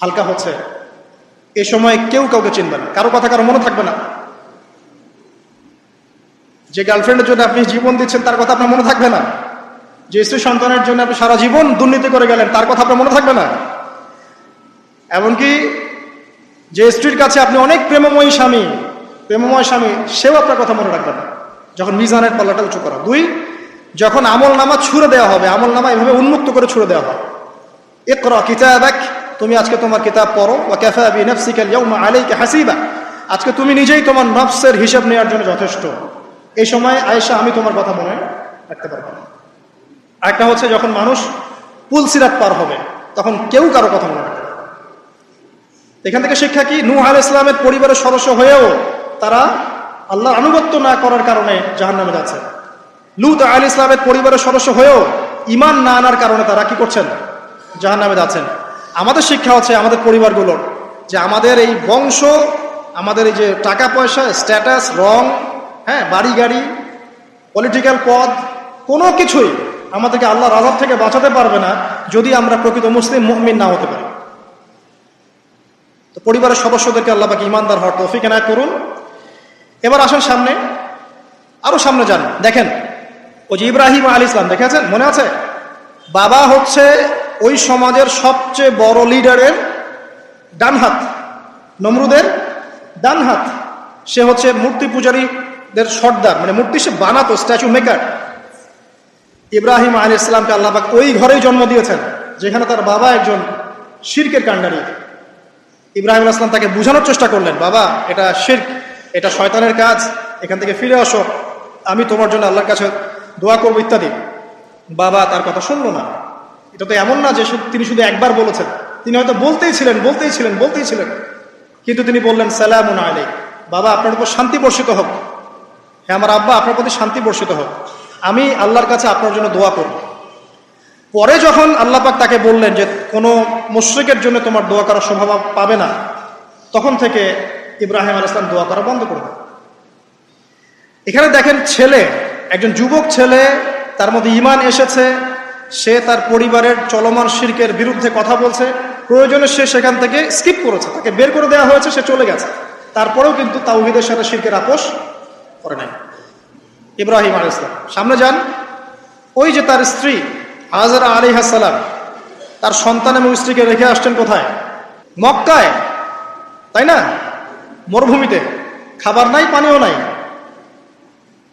হালকা হচ্ছে, এ সময় কেউ কাউকে চিনবে না, কারো কথা কারো মনে থাকবে না। যে গার্লফ্রেন্ডের জন্য আপনি জীবন দিচ্ছেন তার কথা আপনার মনে থাকবে না। যে স্ত্রী সন্তানের জন্য আপনি সারা জীবন দুর্নীতি করে গেলেন তার কথা আপনার মনে থাকবে না। এমনকি যে স্ত্রীর কাছে আপনি অনেক প্রেমময় স্বামী, সেও আপনার কথা মনে রাখবে না যখন মিজানের পাল্লাটা উঁচু করা। দুই, যখন আমল নামা ছুড়ে দেওয়া হবে, আমল নামা এভাবে উন্মুক্ত করে ছুড়ে দেওয়া হবে, ইকরা কিতাবাক, তুমি আজকে তোমার কিতাব পড়ো, ওয়া কাফা বিনাফসিকা আল-ইয়াওমা আলাইকা হাসিবা, আজকে তুমি নিজেই তোমার নফসের হিসাব নেওয়ার জন্য যথেষ্ট। এই সময় আয়েশা, আমি তোমার কথা মনে রাখতে পারবো না। আরেকটা হচ্ছে যখন মানুষ পুলসিরাত পার হবে, তখন কেউ কারো কথা মনে রাখবে না। এখান থেকে শিক্ষা কি? নূহ আলাইহিস সালামের পরিবারের সদস্য হয়েও তারা আল্লাহর আনুগত্য না করার কারণে জাহান্নামে যাচ্ছে। লূত আলাইহিস সালামের পরিবারের সদস্য হয়েও ঈমান না আনার কারণে তারা কি করছেন? জাহান্নামে যাচ্ছেন। আমাদের শিক্ষা হচ্ছে আমাদের পরিবারগুলোর, যে আমাদের এই বংশ, আমাদের এই যে টাকা পয়সা, স্ট্যাটাস, রং, হ্যাঁ, বাড়ি গাড়ি, পলিটিক্যাল পদ, কোনো কিছুই আমাদেরকে আল্লাহর আযাব থেকে বাঁচাতে পারবে না যদি আমরা প্রকৃত মুসলিম মুমিন না হতে পারি। তো পরিবারের সদস্যদেরকে আল্লাহ পাক ঈমানদার হওয়ার তৌফিক এনায়েত করুন। এবার আসেন সামনে, আরো সামনে যান। দেখেন ওই যে ইব্রাহিম আলাইহিস সালাম, দেখেছেন? মনে আছে? বাবা হচ্ছে ওই সমাজের সবচেয়ে বড় লিডারের ডান হাত, নমরুদের ডান হাত। সে হচ্ছে মূর্তি পূজারীদের সর্দার, মানে মূর্তি সে বানাতো, স্ট্যাচু মেকার। ইব্রাহিম আলাইহিস সালামকে আল্লাহ পাক ওই ঘরেই জন্ম দিয়েছেন যেখানে তার বাবা একজন শিরকের কাণ্ডারী। ইব্রাহিম আলাইহিস সালাম তাকে বোঝানোর চেষ্টা করলেন, বাবা এটা শিরক, এটা শয়তানের কাজ, এখান থেকে ফিরে আসো, আমি তোমার জন্য আল্লাহর কাছে দোয়া করবো ইত্যাদি। বাবা তার কথা শুনলো না। এটা তো এমন না যে তিনি শুধু একবার বলেছেন, তিনি হয়তো বলতেই ছিলেন, কিন্তু তিনি বললেন, সালামুন আলাইক, বাবা আপনার উপর শান্তি বর্ষিত হোক, হ্যাঁ আমার আব্বা আপনার প্রতি শান্তি বর্ষিত হোক, আমি আল্লাহর কাছে আপনার জন্য দোয়া করব। পরে যখন আল্লাহ পাক তাকে বললেন যে কোনো মুশরিকের জন্য তোমার দোয়া করার স্বভাব পাবে না, তখন থেকে ইব্রাহিম আলাইহিস সালাম দোয়া করা বন্ধ করে দেন। এখানে দেখেন, ছেলে, একজন যুবক ছেলে, তার মধ্যে ঈমান এসেছে, সে তার পরিবারের চলমান শিরকের বিরুদ্ধে কথা বলছে, প্রয়োজনে সে সেখান থেকে স্কিপ করেছে, তাকে বের করে দেওয়া হয়েছে, সে চলে গেছে, তারপরেও কিন্তু তাওহীদের সাথে শিরকের আপোষ করে নাই ইব্রাহিম আলাইহিস সালাম। সামনে যান, ওই যে তার স্ত্রী হাজরা আলাইহিস সালাম তার সন্তান এবং স্ত্রীকে রেখে আসছেন কোথায়? মক্কায়, তাই না? মরুভূমিতে, খাবার নাই, পানিও নাই।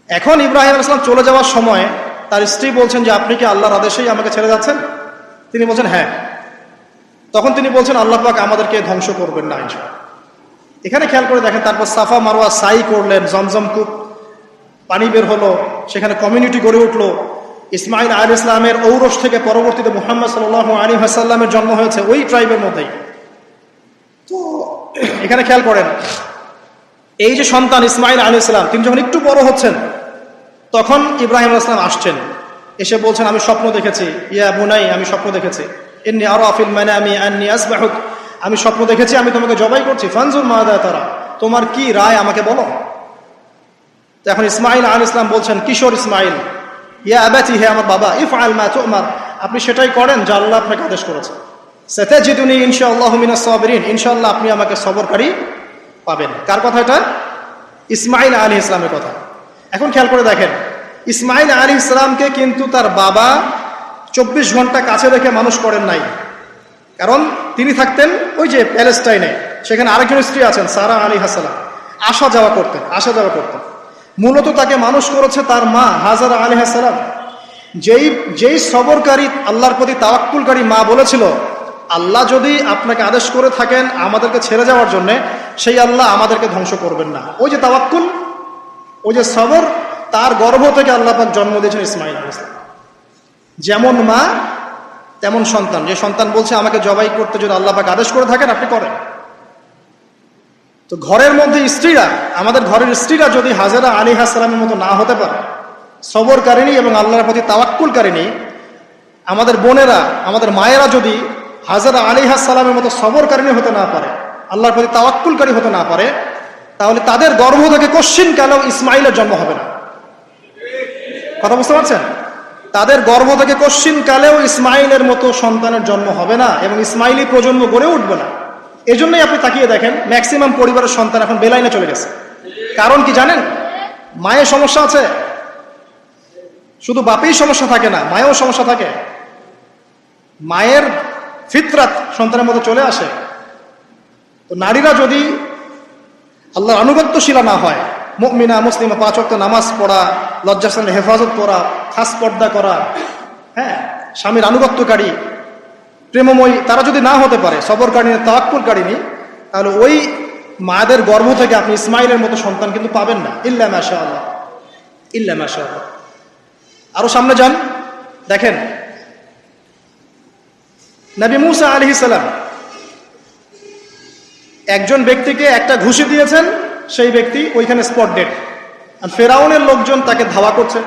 এখন ইব্রাহিম আলাইহিস সালাম চলে যাওয়ার সময় তার স্ত্রী বলছেন যে আপনি কি আল্লাহর আদেশেই আমাকে ছেড়ে যাচ্ছেন? তিনি বলছেন হ্যাঁ। তখন তিনি বলছেন, আল্লাহ পাক আমাদেরকে ধ্বংস করবেন না ইনশাআল্লাহ। এখানে খেয়াল করে দেখেন, তারপর সাফা মারওয়া সাই করলেন, জমজম কূপ, পানি বের হলো, সেখানে কমিউনিটি গড়ে উঠলো। ইসমাইল আলাইহিস সালামের ঔরস থেকে পরবর্তীতে মুহাম্মদ সাল্লাল্লাহু আলাইহি ওয়াসাল্লামের জন্ম হয়েছে ওই ট্রাইবের মধ্যেই। তো এখানে খেয়াল করেন, এই যে সন্তান ইসমাইল আলাইহিস সালাম, তিনি যখন একটু বড় হচ্ছেন তখন ইব্রাহিম আলাইহিস সালাম আসছেন, এসে বলছেন আমি স্বপ্ন দেখেছি, ইয়া বুনাই আমি স্বপ্ন দেখেছি, ইন্নী আরা ফিল মানামি আন্নী আসবাহুক, আমি স্বপ্ন দেখেছি আমি তোমাকে জবাই করছি, ফানজুর মাযা তারা, তোমার কি রায় আমাকে বলো। তো এখন ইসমাইল আলাইহিস সালাম বলছেন, কিশোর ইসমাইল, ইয়া আবাতি, হে আমার বাবা, ইফআল মা তু'মার, আপনি সেটাই করেন যা আল্লাহ আপনাকে আদেশ করেছে। সাতাজিদুনি ইনশাআল্লাহু মিনাস সাবিরিন, ইনশাআল্লাহ আপনি আমাকে সবরকারী পাবেন। কার কথা এটা? ইসমাইল আলাইহিস সালামের কথা। এখন খেয়াল করে দেখেন, ইসমাইল আলাইহিস সালামকে কিন্তু তার বাবা 24 ঘন্টা কাছে রেখে মানুষ করেন নাই। কারণ তিনি থাকতেন ওই যে প্যালেস্টাইনে, সেখানে আরেকজন স্ত্রী আছেন সারা আলাইহিস সালাম, আসা যাওয়া করতেন। মূলত তাকে মানুষ করেছে তার মা হাজারা আলাইহিস সালাম। যেই সবরকারী, আল্লাহর প্রতি তাওয়াক্কুলকারী মা বলেছিল, আল্লাহ যদি আপনাকে আদেশ করে থাকেন আমাদেরকে ছেড়ে যাওয়ার জন্য, সেই আল্লাহ আমাদেরকে ধ্বংস করবেন না। ওই যে তাওয়াক্কুল, ওই যে সবর, তার গর্ভ থেকে আল্লাহ পাক জন্ম দিয়েছেন ইসমাইল আলাইহিস সালাম। যেমন মা তেমন সন্তান, যে সন্তান বলছে আমাকে জবাই করতে যদি আল্লাহ পাক আদেশ করে থাকেন আপনি করেন। তো ঘরের মধ্যে স্ত্রীরা, আমাদের ঘরের স্ত্রীরা যদি হাজেরা আলাইহিস সালামের মতো না হতে পারে, সবরকারিনী এবং আল্লাহর প্রতি তাওয়াক্কুলকারিনী, আমাদের বোনেরা, আমাদের মায়েরা যদি হাজেরা আলাইহিস সালামের মতো সবরকারিনী হতে না পারে, আল্লাহর প্রতি তাওয়াক্কুলকারী হতে না পারে, তাহলে তাদের গর্ভ থেকে কোশ্চিন কালেও ইসমাইলের জন্ম হবে না। কথা বুঝতে পারছেন? তাদের গর্ভ থেকে কোশ্চিন কালেও ইসমাইলের মতো সন্তানের জন্ম হবে না এবং ইসমাইলি প্রজন্ম গড়ে উঠবে না। এই জন্যই আপনি তাকিয়ে দেখেন, ম্যাক্সিমাম পরিবারের সন্তান এখন বেলাইনে চলে গেছে। কারণ কি জানেন? মায়ের সমস্যা আছে। শুধু বাপেই সমস্যা থাকে না, মায়েও সমস্যা থাকে। মায়ের ফিতরাত সন্তানের মধ্যে চলে আসে। তো নারীরা যদি আল্লাহর আনুগত্যশীলা না হয়, মুমিনা মুসলিমা, 5 ওয়াক্ত নামাজ পড়া, লজ্জাস্থানের হেফাজত করা, খাস পর্দা করা, হ্যাঁ, স্বামীর আনুগত্যকারী, প্রেমময়ী, তারা যদি না হতে পারে, সবরকারিনী, তাওয়াক্কুলকারিনী, তাহলে ওই মায়েদের গর্ভ থেকে আপনি ইসমাইলের মতো সন্তান কিন্তু পাবেন না। ইল্লা মাশাআল্লাহ, ইল্লা মাশাআল্লাহ। আরো সামনে যান, দেখেন নবী মুসা আলাইহিস সালাম একজন ব্যক্তিকে একটা ঘুষি দিয়েছেন, সেই ব্যক্তি ওইখানে স্পট ডেড। আর ফেরাউনের লোকজন তাকে ধাওয়া করছে।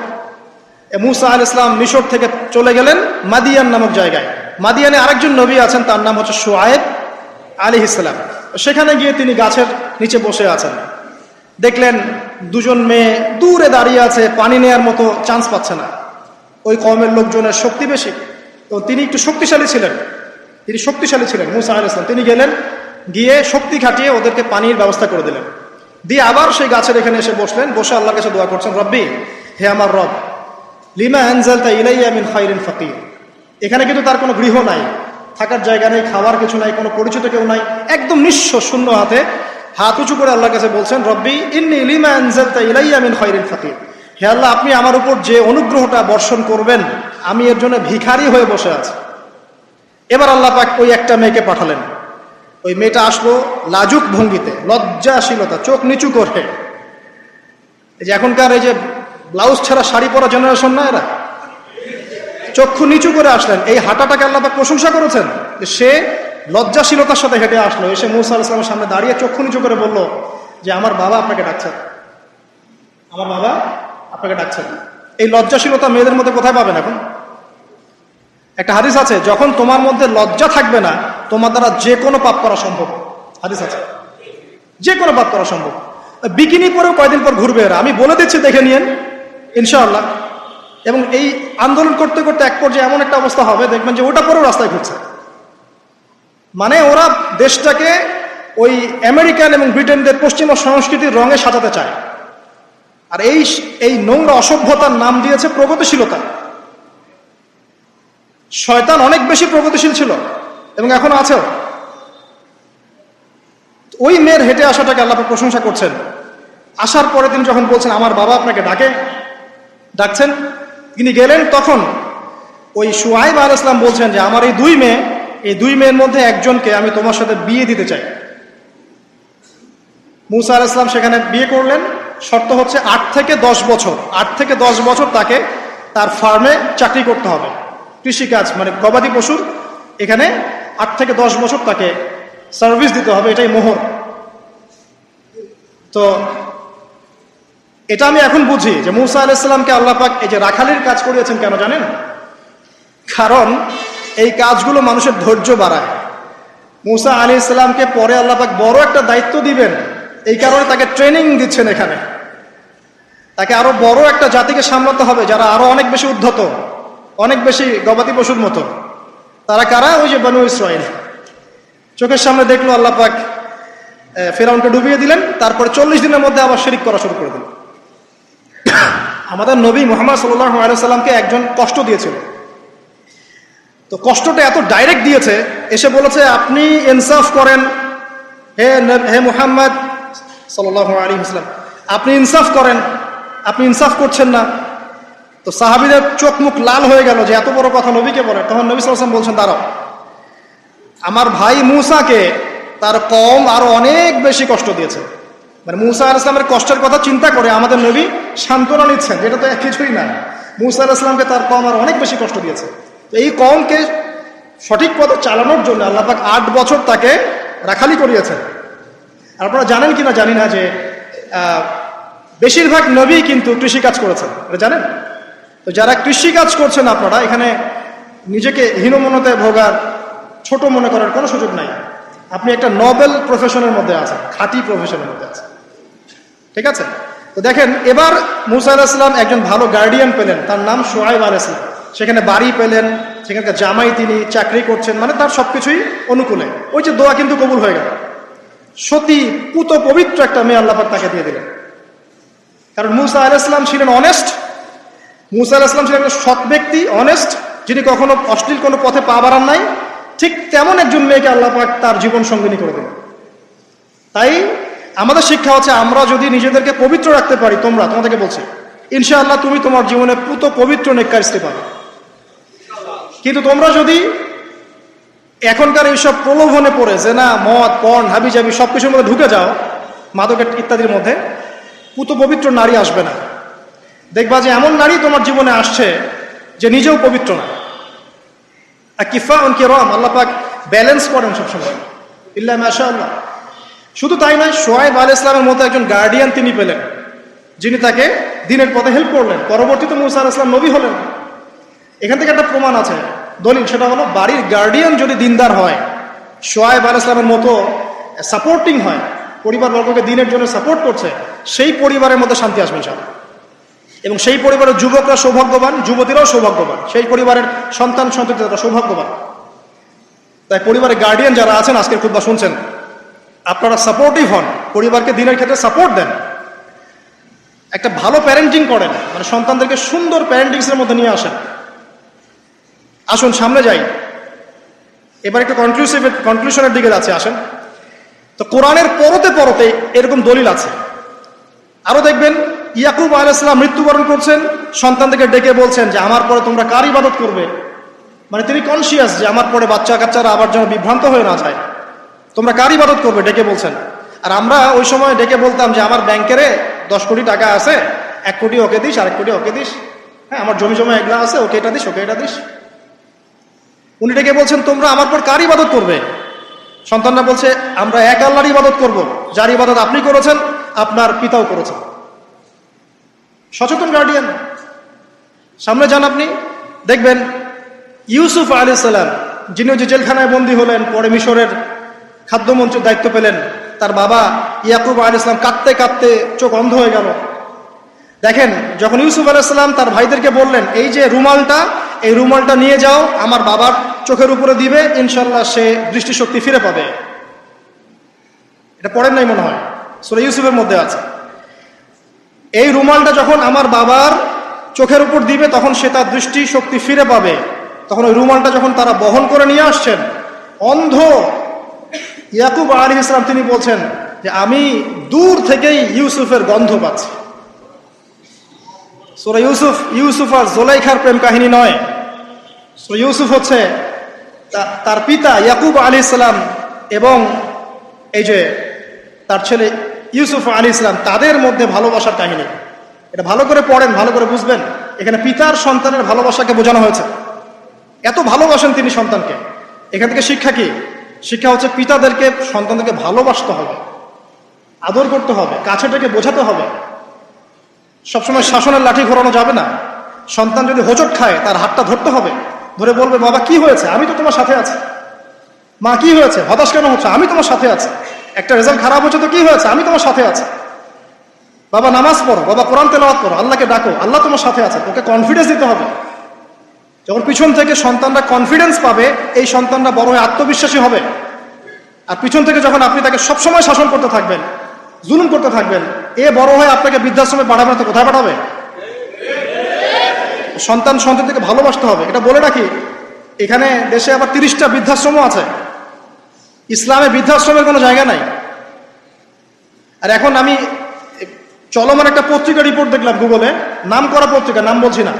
মুসা আলাইহিস সালাম মিশর থেকে চলে গেলেন মাদিয়ান নামক জায়গায়। মাদিয়ানে আরেকজন নবী আছেন, তার নাম হচ্ছে শুআয়ব আলাইহিস সালাম। সেখানে গিয়ে তিনি গাছের নিচে বসে আছেন। দেখলেন দুজন মেয়ে দূরে দাঁড়িয়ে আছে, পানি নেয়ার মতো চান্স পাচ্ছে না। ওই কওমের লোকজনের শক্তি বেশি, তো তিনি একটু শক্তিশালী ছিলেন, মুসা আলাইহিস সালাম। তিনি গেলেন, গিয়ে শক্তি খাটিয়ে ওদেরকে পানির ব্যবস্থা করে দিলেন। দিয়ে আবার সেই গাছের এখানে এসে বসলেন, বসে আল্লাহর কাছে দোয়া করছেন, রব্বি, হে আমার রব, লিমা আনজালতা ইলাইয়া মিন খাইরিন ফাকির। এখানে কিন্তু তার কোনো গৃহ নাই, থাকার জায়গা নেই, খাওয়ার কিছু নাই, কোনো পরিচিত কেউ নাই, একদম নিঃস্ব, শূন্য হাতে হাত উঁচু করে আল্লাহর কাছে বলছেন, রব্বি ইন্নী লিমা আনজালতা ইলাইয়া মিন খাইরিন ফাকির। হে আল্লাহ, আপনি আমার উপর যে অনুগ্রহটা বর্ষণ করবেন, আমি এর জন্য ভিখারি হয়ে বসে আছি। এবার আল্লাহ পাক ওই একটা মেয়েকে পাঠালেন। ওই মেয়েটা আসলো লাজুক ভঙ্গিতে, লজ্জাশীলতা, চোখ নিচু করে। এই যে এখনকার এই যে ব্লাউজ ছাড়া শাড়ি পরা জেনারেশন না, এরা চক্ষু নিচু করে আসলেন। এই হাঁটাটাকে আল্লাহ পাক প্রশংসা করেছেন যে সে লজ্জাশীলতার সাথে হেঁটে আসলো, এসে মুসা আলাইহিস সালামের সামনে দাঁড়িয়ে চক্ষু নিচু করে বলল যে আমার বাবা আপনাকে ডাকছেন, আমার বাবা আপনাকে ডাকছেন। এই লজ্জাশীলতা মেয়েদের মধ্যে কোথায় পাবেন এখন? একটা হাদিস আছে, যখন তোমার মধ্যে লজ্জা থাকবে না, তোমার দ্বারা যে কোনো পাপ করা সম্ভব। হাদিস আছে, যে কোনো পাপ করা সম্ভব। বিকিনি পরেও কয়দিন পর ঘুরবে এরা, আমি বলে দিচ্ছি, দেখে নিয়েন ইনশাআল্লাহ। এবং এই আন্দোলন করতে করতে এক পর্যায়ে এমন একটা অবস্থা হবে, দেখবেন যে ওটা পরেও রাস্তায় ঘুরছে। মানে ওরা দেশটাকে ওই আমেরিকান এবং ব্রিটেনদের পশ্চিমা সংস্কৃতির রঙে সাজাতে চায়। আর এই নোংরা অসভ্যতার নাম দিয়েছে প্রগতিশীলতা। শয়তান অনেক বেশি প্রগতিশীল ছিল এবং এখন আছেও। ওই মেয়ের হেঁটে আসাটাকে আল্লাহ প্রশংসা করছেন। আসার পরে তিনি যখন বলছেন আমার বাবা আপনাকে ডাকছেন, তিনি গেলেন, তখন ওই শুআয়ব আলাইহিস সালাম বলছেন যে আমার এই দুই মেয়ের মধ্যে একজনকে আমি তোমার সাথে বিয়ে দিতে চাই। মুসা আলাইহিস সালাম সেখানে বিয়ে করলেন। শর্ত হচ্ছে 8 থেকে 10 বছর তাকে তার ফার্মে চাকরি করতে হবে, কৃষিকাজ মানে গবাদি পশুর এখানে 8 থেকে 10 বছর তাকে সার্ভিস দিতে হবে, এটাই মোহর। তো এটা আমি এখন বুঝি যে মূসা আলাইহিস সালামকে আল্লাহ পাক এই যে রাখালির কাজ করিয়েছেন কেন জানেন? কারণ এই কাজগুলো মানুষের ধৈর্য বাড়ায়। মূসা আলাইহিস সালামকে পরে আল্লাহ পাক বড় একটা দায়িত্ব দিবেন, এই কারণে তাকে ট্রেনিং দিচ্ছেন এখানে। তাকে আরো বড় একটা জাতিকে সামলাতে হবে যারা আরো অনেক বেশি উদ্ধত, অনেক বেশি গবাদি পশুর মতো। তারা কারা? ওই যে বনু ইসরাইল। চোখের সামনে দেখলো আল্লাহ পাক ফিরআউনকে ডুবিয়ে দিলেন, তারপরে 40 দিনের মধ্যে আবার শিরক করা শুরু করে দিলেন। আমাদের নবী মুহাম্মদ সাল্লাল্লাহু আলাইহি ওয়াসাল্লামকে একজন কষ্ট দিয়েছিল। তো কষ্টটা এত ডাইরেক্ট দিয়েছে, এসে বলেছে আপনি ইনসাফ করেন, হে মুহাম্মদ সাল্লাল্লাহু আলাইহি ওয়াসাল্লাম, আপনি ইনসাফ করেন, আপনি ইনসাফ করছেন না। তো সাহাবীদের চোখ মুখ লাল হয়ে গেল যে এত বড় কথা নবীকে বলে। তখন নবী সাল্লাল্লাহু আলাইহি ওয়াসাল্লাম বলছেন, দাঁড়াও, আমার ভাই মূসাকে তার কওম আরো অনেক বেশি কষ্ট দিয়েছে। মানে মূসা আলাইহিস সালামের কষ্টের কথা চিন্তা করে আমাদের নবী সান্ত্বনা নিচ্ছেন, যেটা তো কিছুই না। মূসা আলাইহিস সালামকে তার কওম আরো অনেক বেশি কষ্ট দিয়েছে। তো এই কওমকে সঠিক পথে চালানোর জন্য আল্লাহ পাক 8 বছর তাকে রাখালি করিয়েছেন। আপনারা জানেন কিনা জানি না যে বেশিরভাগ নবী কিন্তু কৃষিকাজ করেছেন, এটা জানেন? তো যারা কৃষিকাজ করছেন আপনারা এখানে নিজেকে হীনমন্যতায় ভোগার, ছোট মনে করার কোনো সুযোগ নাই। আপনি একটা নোবেল প্রফেশনের মধ্যে আছেন, খাঁটি প্রফেশনের মধ্যে আছেন, ঠিক আছে? তো দেখেন, এবার মূসা আলাইহিস সালাম একজন ভালো গার্ডিয়ান পেলেন, তার নাম শুআয়ব আলাইহিস সালাম। সেখানে বাড়ি পেলেন, সেখানকার জামাই, তিনি চাকরি করছেন, মানে তার সবকিছুই অনুকূলে। ওই যে দোয়া কিন্তু কবুল হয়ে গেল। সতী পুত পবিত্র একটা মেয়ে আল্লাহ পাক তাকে দিয়ে দিলেন। কারণ মূসা আলাইহিস সালাম ছিলেন অনেস্ট, মূসা আলাইহিস সালাম ছিলেন একটা সৎ ব্যক্তি, অনেস্ট, যিনি কখনো অশ্লীল কোনো পথে পা বাড়ান নাই। ঠিক তেমন একজন মেয়েকে আল্লাহ পাক তার জীবন সঙ্গিনী করে দিলেন। তাই আমাদের শিক্ষা হচ্ছে, আমরা যদি নিজেদেরকে পবিত্র রাখতে পারি, তোমাদেরকে বলছি, ইনশাআল্লাহ তুমি তোমার জীবনে পুত পবিত্র নেককার স্ত্রী পাবে। কিন্তু তোমরা যদি এখনকার এইসব প্রলোভনে পড়ে জেনা, মদ, পর্ন, হাবিজাবি সবকিছুর মধ্যে ঢুকে যাও, মাদক ইত্যাদির মধ্যে, পুত পবিত্র নারী আসবে না। দেখবা যে এমন নারী তোমার জীবনে আসছে যে নিজেও পবিত্র না। আল্লাহ পাক ব্যালেন্স করেন সবসময়, ইল্লা মাশাআল্লাহ। শুধু তাই নয়, শুআয়ব আলাইহিস সালামের মতো একজন গার্ডিয়ান তিনি পেলেন, যিনি তাকে দিনের পথে হেল্প করলেন। পরবর্তীতে মূসা আলাইহিস সালাম নবী হলেন। এখান থেকে একটা প্রমাণ আছে, দলিল, সেটা হলো বাড়ির গার্ডিয়ান যদি দিনদার হয়, শুআয়ব আলাইহিস সালামের মতো সাপোর্টিং হয়, পরিবারবর্গকে দিনের জন্য সাপোর্ট করছে, সেই পরিবারের মধ্যে শান্তি আসবে ইনশাআল্লাহ। এবং সেই পরিবারের যুবকরা সৌভাগ্যবান, যুবতীরাও সৌভাগ্যবান, সেই পরিবারের সন্তান সন্ততিরা সৌভাগ্যবান। তাই পরিবারের গার্ডিয়ান যারা আছেন, আজকের খুতবা শুনছেন, আপনারা সাপোর্টিভ হন, পরিবারকে দিনের ক্ষেত্রে সাপোর্ট দেন, একটা ভালো প্যারেন্টিং করেন, মানে সন্তানদেরকে সুন্দর প্যারেন্টিংসের মধ্যে নিয়ে আসেন। আসুন সামনে যাই, এবার একটু কনক্লুশনের দিকে যাচ্ছে, আসেন। তো কোরআনের পরতে পরতে এরকম দলিল আছে। আরো দেখবেন, ইয়াকুব আলাইহিস সালাম মৃত্যুবরণ করছেন, সন্তানদেরকে ডেকে বলছেন যে আমার পরে তোমরা কার ইবাদত করবে। মানে তিনি কনসিয়াস যে আমার পরে বাচ্চা কাচ্চারা আবার যেন বিভ্রান্ত হয়ে না যায়, তোমরা কার ইবাদত করবে ডেকে বলছেন। আর আমরা ওই সময় ডেকে বলতাম যে আমার ব্যাংকের 10 কোটি টাকা আছে, 1 কোটি ওকে দিস, আর 1 কোটি ওকে দিস, হ্যাঁ আমার জমি জমা এগুলা আছে, ওকে এটা দিস, ওকে এটা দিস। উনি ডেকে বলছেন তোমরা আমার পর কার ইবাদত করবে। সন্তানরা বলছে আমরা এক আল্লাহর ইবাদত করব, যার ইবাদত আপনি করেছেন, আপনার পিতাও করেছেন। সচেতন গার্ডিয়ান। সামনে যান, আপনি দেখবেন ইউসুফ আলাইহিস সালাম, যিনি যে জেলখানায় বন্দী হলেন, পরে মিশরের খাদ্যমন্ত্রীর দায়িত্ব পেলেন, তার বাবা ইয়াকুব আলাইহিস সালাম কাঁদতে কাঁদতে চোখ অন্ধ হয়ে গেল। দেখেন, যখন ইউসুফ আলাইহিস সালাম তার ভাইদেরকে বললেন এই যে রুমালটা, এই রুমালটা নিয়ে যাও, আমার বাবার চোখের উপরে দিবে, ইনশাল্লাহ সে দৃষ্টিশক্তি ফিরে পাবে। এটা পড়েন নাই মনে হয়, সূরা ইউসুফের মধ্যে আছে। এই রুমালটা যখন আমার বাবার চোখের উপর দিবে, তখন সে তার দৃষ্টিশক্তি ফিরে পাবে। তখন ওই রুমালটা যখন তারা বহন করে নিয়ে আসছেন, অন্ধ ইয়াকুব আলাইহিস সালাম তিনি বলছেন যে আমি দূর থেকেই ইউসুফের গন্ধ পাচ্ছি। সূরা ইউসুফ আর জুলাইখার প্রেম কাহিনী নয়। সূরা ইউসুফ হচ্ছে তার পিতা ইয়াকুব আলাইহিস সালাম এবং এই যে তার ছেলে ইউসুফ আলাইহিস সালাম, তাদের মধ্যে ভালোবাসার কাহিনী। এটা ভালো করে পড়েন, ভালো করে বুঝবেন। এখানে পিতার সন্তানের ভালোবাসাকে বোঝানো হয়েছে। এত ভালোবাসেন তিনি সন্তানকে। এখান থেকে শিক্ষা কি? শিক্ষা হচ্ছে পিতাদেরকে সন্তানদেরকে ভালোবাসতে হবে, আদর করতে হবে, কাছে থেকে বোঝাতে হবে। সবসময় শাসনের লাঠি ঘোরানো যাবে না। সন্তান যদি হোঁচট খায় তার হাতটা ধরতে হবে, ধরে বলবে, বাবা কি হয়েছে, আমি তো তোমার সাথে আছি। মা কি হয়েছে, হতাশ কেন হচ্ছে, আমি তোমার সাথে আছি। একটা রেজাল্ট খারাপ হচ্ছে তো কি হয়েছে, আমি তোমার সাথে আছি। বাবা নামাজ পড়ো, বাবা কোরআন তেলাওয়াত করো, আল্লাহকে ডাকো, আল্লাহ তোমার সাথে আছে। তোকে কনফিডেন্স দিতে হবে। যখন পিছন থেকে সন্তানরা কনফিডেন্স পাবে, এই সন্তানরা বড় হয়ে আত্মবিশ্বাসী হবে। আর পিছন থেকে যখন আপনি তাকে সবসময় শাসন করতে থাকবেন, জুলুম করতে থাকবেন, এ বড় হয়ে আপনাকে বৃদ্ধাশ্রমে পাঠাবে না তো কোথায় পাঠাবে? সন্তানকে ভালোবাসতে হবে। এটা বলে রাখি, এখানে দেশে আবার 30টা বৃদ্ধাশ্রমও আছে। ইসলামে বৃদ্ধাশ্রমের কোনো জায়গা নাই। আর এখন আমি চলমান একটা পত্রিকা রিপোর্ট দেখলাম গুগলে, নাম করা পত্রিকা, নাম বলছি না।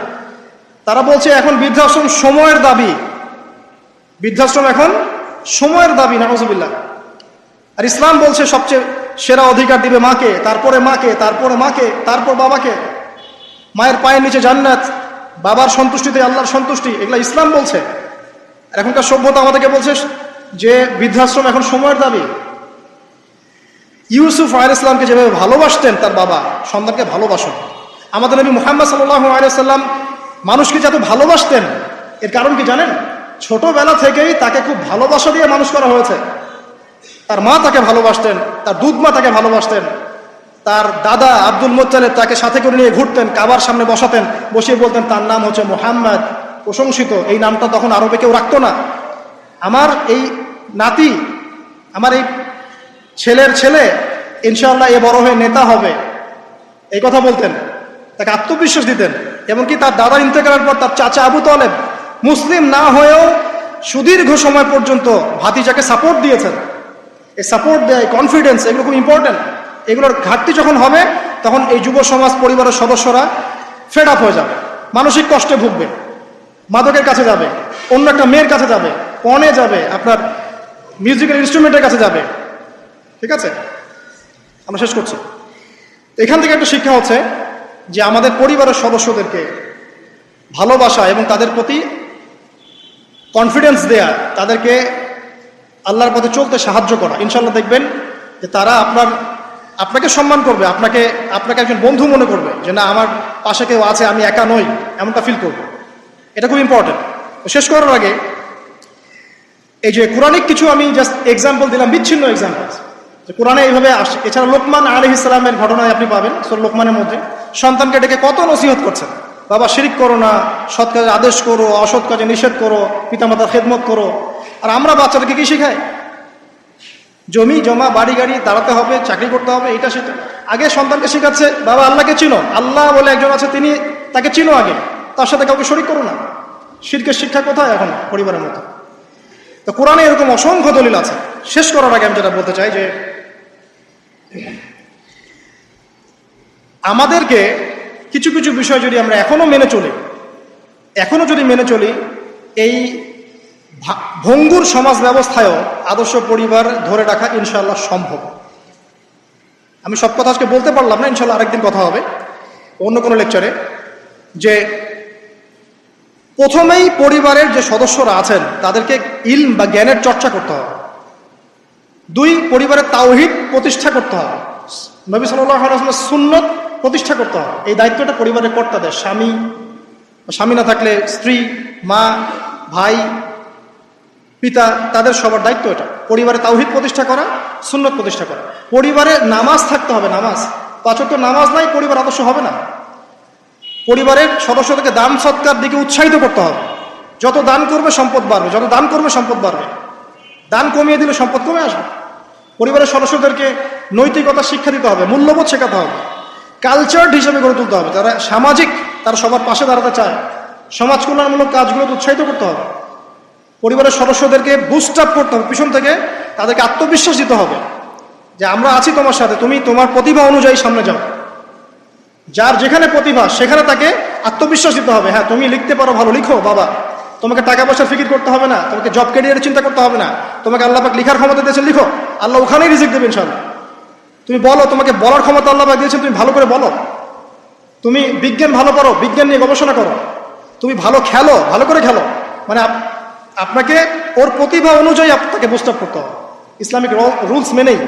তারা বলছে এখন বৃদ্ধাশ্রম সময়ের দাবি। বৃদ্ধাশ্রম এখন সময়ের দাবি, নাউজুবিল্লাহ। আর ইসলাম বলছে সবচেয়ে সেরা অধিকার দিবে মাকে, তারপরে মাকে, তারপরে মাকে, তারপর বাবাকে। মায়ের পায়ের নিচে জান্নাত, বাবার সন্তুষ্টিতে আল্লাহর সন্তুষ্টি, এগুলা ইসলাম বলছে। আর এখনকার সভ্যতা আমাদেরকে বলছে যে বৃদ্ধাশ্রম এখন সময়ের দাবি। ইউসুফ আলাইহিস সালামকে যেভাবে ভালোবাসতেন তার বাবা, সন্তানকে ভালোবাসুন। আমাদের নবী মুহাম্মদ সাল্লাল্লাহু আলাইহি সাল্লাম মানুষকে যত ভালোবাসতেন, এর কারণ কি জানেন? ছোটবেলা থেকেই তাকে খুব ভালোবাসা দিয়ে মানুষ করা হয়েছে। তার মা তাকে ভালোবাসতেন, তার দুধ মা তাকে ভালোবাসতেন। তার দাদা আব্দুল মুত্তালিব তাকে সাথে করে নিয়ে ঘুরতেন, কাবার সামনে বসাতেন, বসিয়ে বলতেন তার নাম হচ্ছে মুহাম্মদ, প্রশংসিত। এই নামটা তখন আরবে কেউ রাখতো না। আমার এই নাতি, আমার এই ছেলের ছেলে ইনশাআল্লাহ এ বড় হয়ে নেতা হবে, এই কথা বলতেন। তাকে আত্মবিশ্বাস দিতেন। এমনকি তার দাদা ইন্তেকালের পর তার চাচা আবু তালেব মুসলিম না হয়েও সুদীর্ঘ সময় পর্যন্ত ভাতিজাকে সাপোর্ট দিয়েছেন। এই সাপোর্ট দেয়, কনফিডেন্স, এগুলো খুব ইম্পর্টেন্ট। এগুলোর ঘাটতি যখন হবে তখন এই যুব সমাজ, পরিবারের সদস্যরা ফেড আপ হয়ে যাবে, মানসিক কষ্টে ভুগবে, মাদকের কাছে যাবে, অন্য একটা মেয়ের কাছে যাবে, পণে যাবে, আপনার মিউজিক্যাল ইনস্ট্রুমেন্টের কাছে যাবে। ঠিক আছে, আমরা শেষ করছি। এখান থেকে একটা শিক্ষা হচ্ছে যে আমাদের পরিবারের সদস্যদেরকে ভালোবাসা এবং তাদের প্রতি কনফিডেন্স দেয়া, তাদেরকে আল্লাহর পথে চলতে সাহায্য করা। ইনশাল্লাহ দেখবেন যে তারা আপনাকে সম্মান করবে, আপনাকে একজন বন্ধু মনে করবে, যে না আমার পাশে কেউ আছে, আমি একা নই, এমনটা ফিল করবে। এটা খুব ইম্পর্টেন্ট। শেষ করার আগে এই যে কোরআনিক কিছু আমি জাস্ট এক্সাম্পল দিলাম, বিচ্ছিন্ন এক্সাম্পল যে কোরআনে এইভাবে আসে। এছাড়া লোকমান আলাইহিস সালামের ঘটনায় আপনি পাবেন সূরা লোকমানের মধ্যে সন্তানকে ডেকে কত নসিহত করছেন। বাবা শিরিক করো না, সৎ কাজে আদেশ করো, অসৎ কাজে নিষেধ করো, পিতামাতার খেদমত করো। আর আমরা বাচ্চাদেরকে কি শিখাই? জমি জমা, বাড়ি গাড়ি, দাঁড়াতে হবে, চাকরি করতে হবে, এটা সেটা। আগে সন্তানকে শিখাচ্ছে বাবা আল্লাহকে চিনো, আল্লাহ বলে একজন আছে, তিনি, তাকে চিনো আগে, তার সাথে কাউকে শরিক করো না। শিরকের শিক্ষা কোথায় এখন পরিবারের মতো? তো কোরআনে এরকম অসংখ্য দলিল আছে। শেষ করার আগে আমি যেটা বলতে চাই যে আমাদেরকে কিছু কিছু বিষয় যদি আমরা এখনো যদি মেনে চলি, এই ভঙ্গুর সমাজ ব্যবস্থায়ও আদর্শ পরিবার ধরে রাখা ইনশাআল্লাহ সম্ভব। আমি সব কথা আজকে বলতে পারলাম না, ইনশাআল্লাহ আরেকদিন কথা হবে অন্য কোনো লেকচারে। যে প্রথমেই পরিবারের যে সদস্যরা আছেন তাদেরকে ইলম বা জ্ঞানের চর্চা করতে হবে। 2, পরিবারের তাওহীদ প্রতিষ্ঠা করতে হবে, নবী সাল্লাল্লাহু আলাইহি ওয়াসাল্লামের সুন্নত প্রতিষ্ঠা করতে হবে। এই দায়িত্বটা পরিবারের কর্তাদের, স্বামী না থাকলে স্ত্রী, মা, ভাই, পিতা, তাদের সবার দায়িত্ব এটা। পরিবারে তাওহীদ প্রতিষ্ঠা করা, সুন্নত প্রতিষ্ঠা করা। পরিবারে নামাজ থাকতে হবে, নামাজ। 5 ওয়াক্ত নামাজ নাই, পরিবার আদর্শ হবে না। পরিবারের সদস্যদেরকে দান সৎকার দিকে উৎসাহিত করতে হবে। যত দান করবে সম্পদ বাড়বে, যত দান করবে সম্পদ বাড়বে। দান কমিয়ে দিলে সম্পদ কমে আসবে। পরিবারের সদস্যদেরকে নৈতিকতা শিক্ষা দিতে হবে, মূল্যবোধ শেখাতে হবে, কালচার হিসেবে গড়ে তুলতে হবে। যারা সামাজিক, তারা সবার পাশে দাঁড়াতে চায়, সমাজ কল্যাণমূলক কাজগুলোতে উৎসাহিত করতে হবে। পরিবারের সদস্যদেরকে বুস্ট আপ করতে হবে, পিছন থেকে তাদেরকে আত্মবিশ্বাস দিতে হবে যে আমরা আছি তোমার সাথে, তুমি তোমার প্রতিভা অনুযায়ী সামনে যাও। যার যেখানে প্রতিভা সেখানে তাকে আত্মবিশ্বাস দিতে হবে। হ্যাঁ, তুমি লিখতে পারো, ভালো লিখো বাবা, তোমাকে টাকা পয়সার ফিকির করতে হবে না, তোমাকে জব ক্যারিয়ারের চিন্তা করতে হবে না, তোমাকে আল্লাহ পাক লিখার ক্ষমতা দিয়েছেন, লিখো, আল্লাহ ওখানেই রিজিক দেবেন ইনশাআল্লাহ। তুমি বলো, তোমাকে বলার ক্ষমতা আল্লাহ পাক দিয়েছেন, তুমি ভালো করে বলো। তুমি বিজ্ঞান ভালো পারো, বিজ্ঞান নিয়ে গবেষণা করো। তুমি ভালো খেলো, ভালো করে খেলো, মানে আপনাকে ওর প্রতিভা অনুযায়ী আপনাকে বুস্ট আপ করতে হবে ইসলামিক রুলস মেনেই।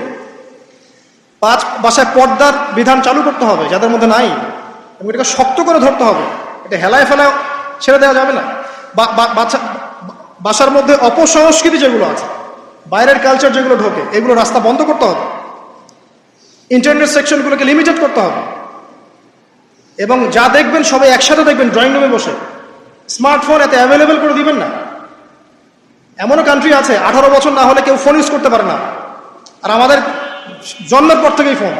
বাসায় পর্দার বিধান চালু করতে হবে যাদের মধ্যে নাই, এবং এটাকে শক্ত করে ধরতে হবে। এটা হেলায় ফেলায় ছেড়ে দেওয়া যাবে না। বাসার মধ্যে অপসংস্কৃতি যেগুলো আছে, বাইরের কালচার যেগুলো ঢোকে, এগুলো রাস্তা বন্ধ করতে হবে। ইন্টারনেট সেকশনগুলোকে লিমিটেড করতে হবে, এবং যা দেখবেন সবাই একসাথে দেখবেন ড্রয়িং রুমে বসে। স্মার্টফোন এতে অ্যাভেলেবেল করে দিবেন না। এমনও কান্ট্রি আছে 18 বছর না হলে কেউ ফোন ইউজ করতে পারে না, আর আমাদের জন্মের পর থেকেই ফোন।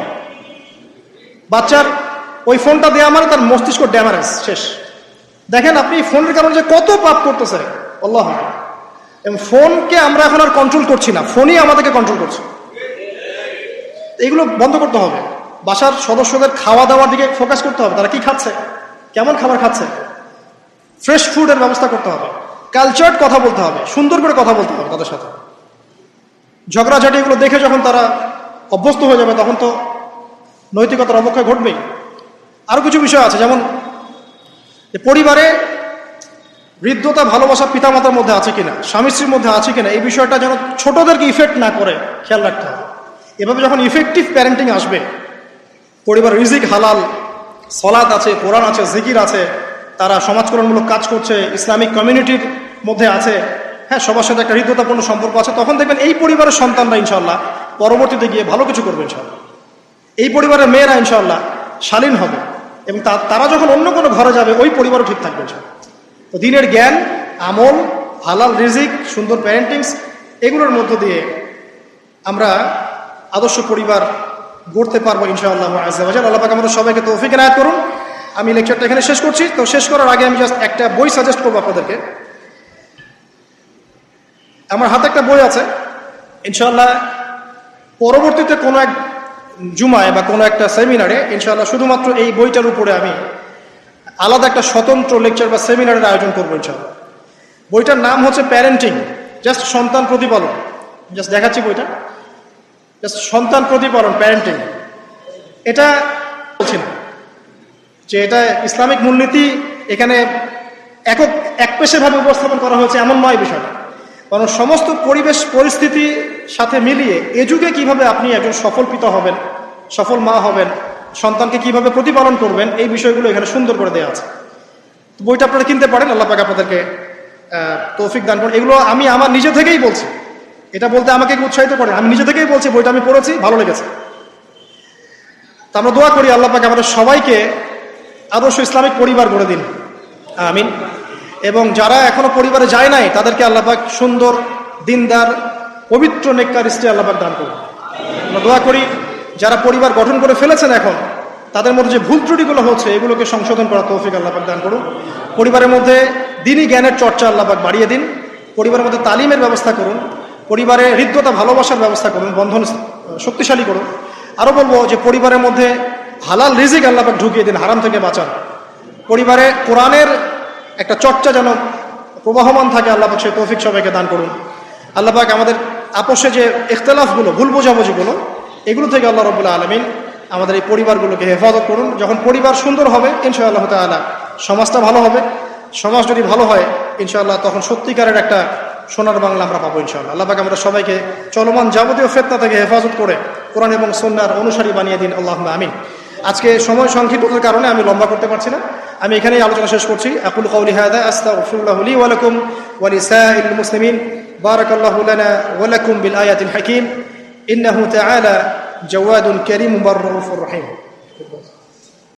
বাচ্চার ওই ফোনটা দেওয়া মানে তার মস্তিষ্ক ড্যামারেজ শেষ। দেখেন আপনি ফোনের কারণে যে কত পাপ করতেছে আল্লাহ। এবং ফোনকে আমরা এখন আর কন্ট্রোল করছি না, ফোনই আমাদেরকে কন্ট্রোল করছে। এইগুলো বন্ধ করতে হবে। বাসার সদস্যদের খাওয়া দাওয়ার দিকে ফোকাস করতে হবে, তারা কি খাচ্ছে, কেমন খাবার খাচ্ছে, ফ্রেশ ফুডের ব্যবস্থা করতে হবে। কালচার্ড কথা বলতে হবে, সুন্দর করে কথা বলতে হবে তাদের সাথে। ঝগড়াঝাটি এগুলো দেখে যখন তারা অভ্যস্ত হয়ে যাবে তখন তো নৈতিকতার অবক্ষয় ঘটবেই। আরো কিছু বিষয় আছে, যেমন পরিবারে হৃদ্যতা ভালোবাসা পিতামাতার মধ্যে আছে কিনা, স্বামী স্ত্রীর মধ্যে আছে কিনা, এই বিষয়টা যেন ছোটদেরকে ইফেক্ট না করে খেয়াল রাখতে হবে। এভাবে যখন ইফেক্টিভ প্যারেন্টিং আসবে, পরিবার রিজিক হালাল, সলাত আছে, কোরআন আছে, জিকির আছে, তারা সমাজকরণমূলক কাজ করছে, ইসলামিক কমিউনিটির মধ্যে আছে, হ্যাঁ, সবার সাথে একটা হৃদ্যতাপূর্ণ সম্পর্ক আছে, তখন দেখবেন এই পরিবারের সন্তানরা ইনশাল্লাহ পরবর্তীতে গিয়ে ভালো কিছু করবে ইনশাল্লাহ। এই পরিবারের মেয়েরা ইনশাল্লাহ শালীন হবে, এবং তারা যখন অন্য কোনো ঘরে যাবে ওই পরিবারও ঠিক থাকবে ইনশাল্লাহ। তো দিনের জ্ঞান, আমল, হালাল রিজিক, সুন্দর প্যারেন্টিংস, এগুলোর মধ্য দিয়ে আমরা আদর্শ পরিবার গড়তে পারবো ইনশাআল্লাহ আযজা ওয়া জাল্লা। আল্লাহ পাক আমাদের সবাইকে তৌফিক এনায়েত করুন। আমি লেকচারটা এখানে শেষ করছি। তো শেষ করার আগে আমি জাস্ট একটা বই সাজেস্ট করবো আপনাদেরকে। আমার হাতে একটা বই আছে, ইনশাআল্লাহ পরবর্তীতে কোনো এক জুমায় বা কোনো একটা সেমিনারে ইনশাআল্লাহ শুধুমাত্র এই বইটার উপরে আমি আলাদা একটা স্বতন্ত্র লেকচার বা সেমিনারের আয়োজন করবো ইনশাআল্লাহ। বইটার নাম হচ্ছে প্যারেন্টিং, জাস্ট সন্তান প্রতিপালন। জাস্ট দেখাচ্ছি বইটা, জাস্ট সন্তান প্রতিপালন, প্যারেন্টিং। এটা বলছি না যে এটা ইসলামিক মূলনীতি এখানে একপেশেভাবে উপস্থাপন করা হয়েছে, এমন নয় বিষয়টা। কারণ সমস্ত পরিবেশ পরিস্থিতি সাথে মিলিয়ে এ যুগে কিভাবে আপনি একজন সফল পিতা হবেন, সফল মা হবেন, সন্তানকে কিভাবে প্রতিপালন করবেন, এই বিষয়গুলো এখানে সুন্দর করে দেওয়া আছে। বইটা আপনারা কিনতে পারেন, আল্লাহ পাক আপনাদেরকে তৌফিক দান করেন। এগুলো আমি আমার নিজে থেকেই বলছি, এটা বলতে আমাকে উৎসাহিত করেন, আমি নিজে থেকেই বলছি, বইটা আমি পড়েছি, ভালো লেগেছে। তা আমরা দোয়া করি আল্লাহ পাক আমাদের সবাইকে আদর্শ ইসলামিক পরিবার গড়ে দিন, আমিন। এবং যারা এখনো পরিবারে যায় নাই তাদেরকে আল্লাহ পাক সুন্দর, দিনদার, পবিত্র, নেককার স্ত্রী আল্লাহ পাক দান করুন। আমরা দোয়া করি যারা পরিবার গঠন করে ফেলেছেন এখন, তাদের মধ্যে যে ভুল ত্রুটিগুলো হচ্ছে এগুলোকে সংশোধন করার তৌফিক আল্লাহ পাক দান করুন। পরিবারের মধ্যে দ্বীনি জ্ঞানের চর্চা আল্লাহ পাক বাড়িয়ে দিন। পরিবারের মধ্যে তালিমের ব্যবস্থা করুন, পরিবারে হৃদ্যতা ভালোবাসার ব্যবস্থা করুন, বন্ধন শক্তিশালী করুন। আরো বলবো যে পরিবারের মধ্যে হালাল রিজিক আল্লাহ পাক ঢুকিয়ে দিন, হারাম থেকে বাঁচান। পরিবারে কোরআনের একটা চর্চা যেন প্রবাহমান থাকে, আল্লাহ পাক সেই তৌফিক সবাইকে দান করুন। আল্লাহ পাক আমাদের আপোষে যে ইখতিলাফগুলো, ভুল বোঝাবুঝিগুলো, এগুলো থেকে আল্লাহ রাব্বুল আলামিন আমাদের এই পরিবারগুলোকে হেফাজত করুন। যখন পরিবার সুন্দর হবে ইনশাআল্লাহ তাআলা সমাজটা ভালো হবে। সমাজ যদি ভালো হয় ইনশাআল্লাহ তখন সত্যিকারের একটা সোনার বাংলা আমরা পাবো ইনশাআল্লাহ। আল্লাহ পাক আমাদের সবাইকে চলমান যাবতীয় ফিতনা থেকে হেফাজত করে কোরআন এবং সুন্নাহর অনুসারী বানিয়ে দিন, আল্লাহুম্মা আমিন। আজকে সময় সংক্ষিপ্ততার কারণে আমি লম্বা করতে পারছি না, আমি এখানেই আলোচনা শেষ করছি। আকুলু কাউলি হাযা আস্তাগফিরুল্লাহু লি ওয়া লাকুম ওয়া লিসাইরিল মুসলিমিন। বারাকাল্লাহু লানা ওয়া লাকুম বিল আয়াতিল হাকীম। ইন্নাহু তাআলা জাওয়াদুন কারীমুন বাররুফুর রহিম।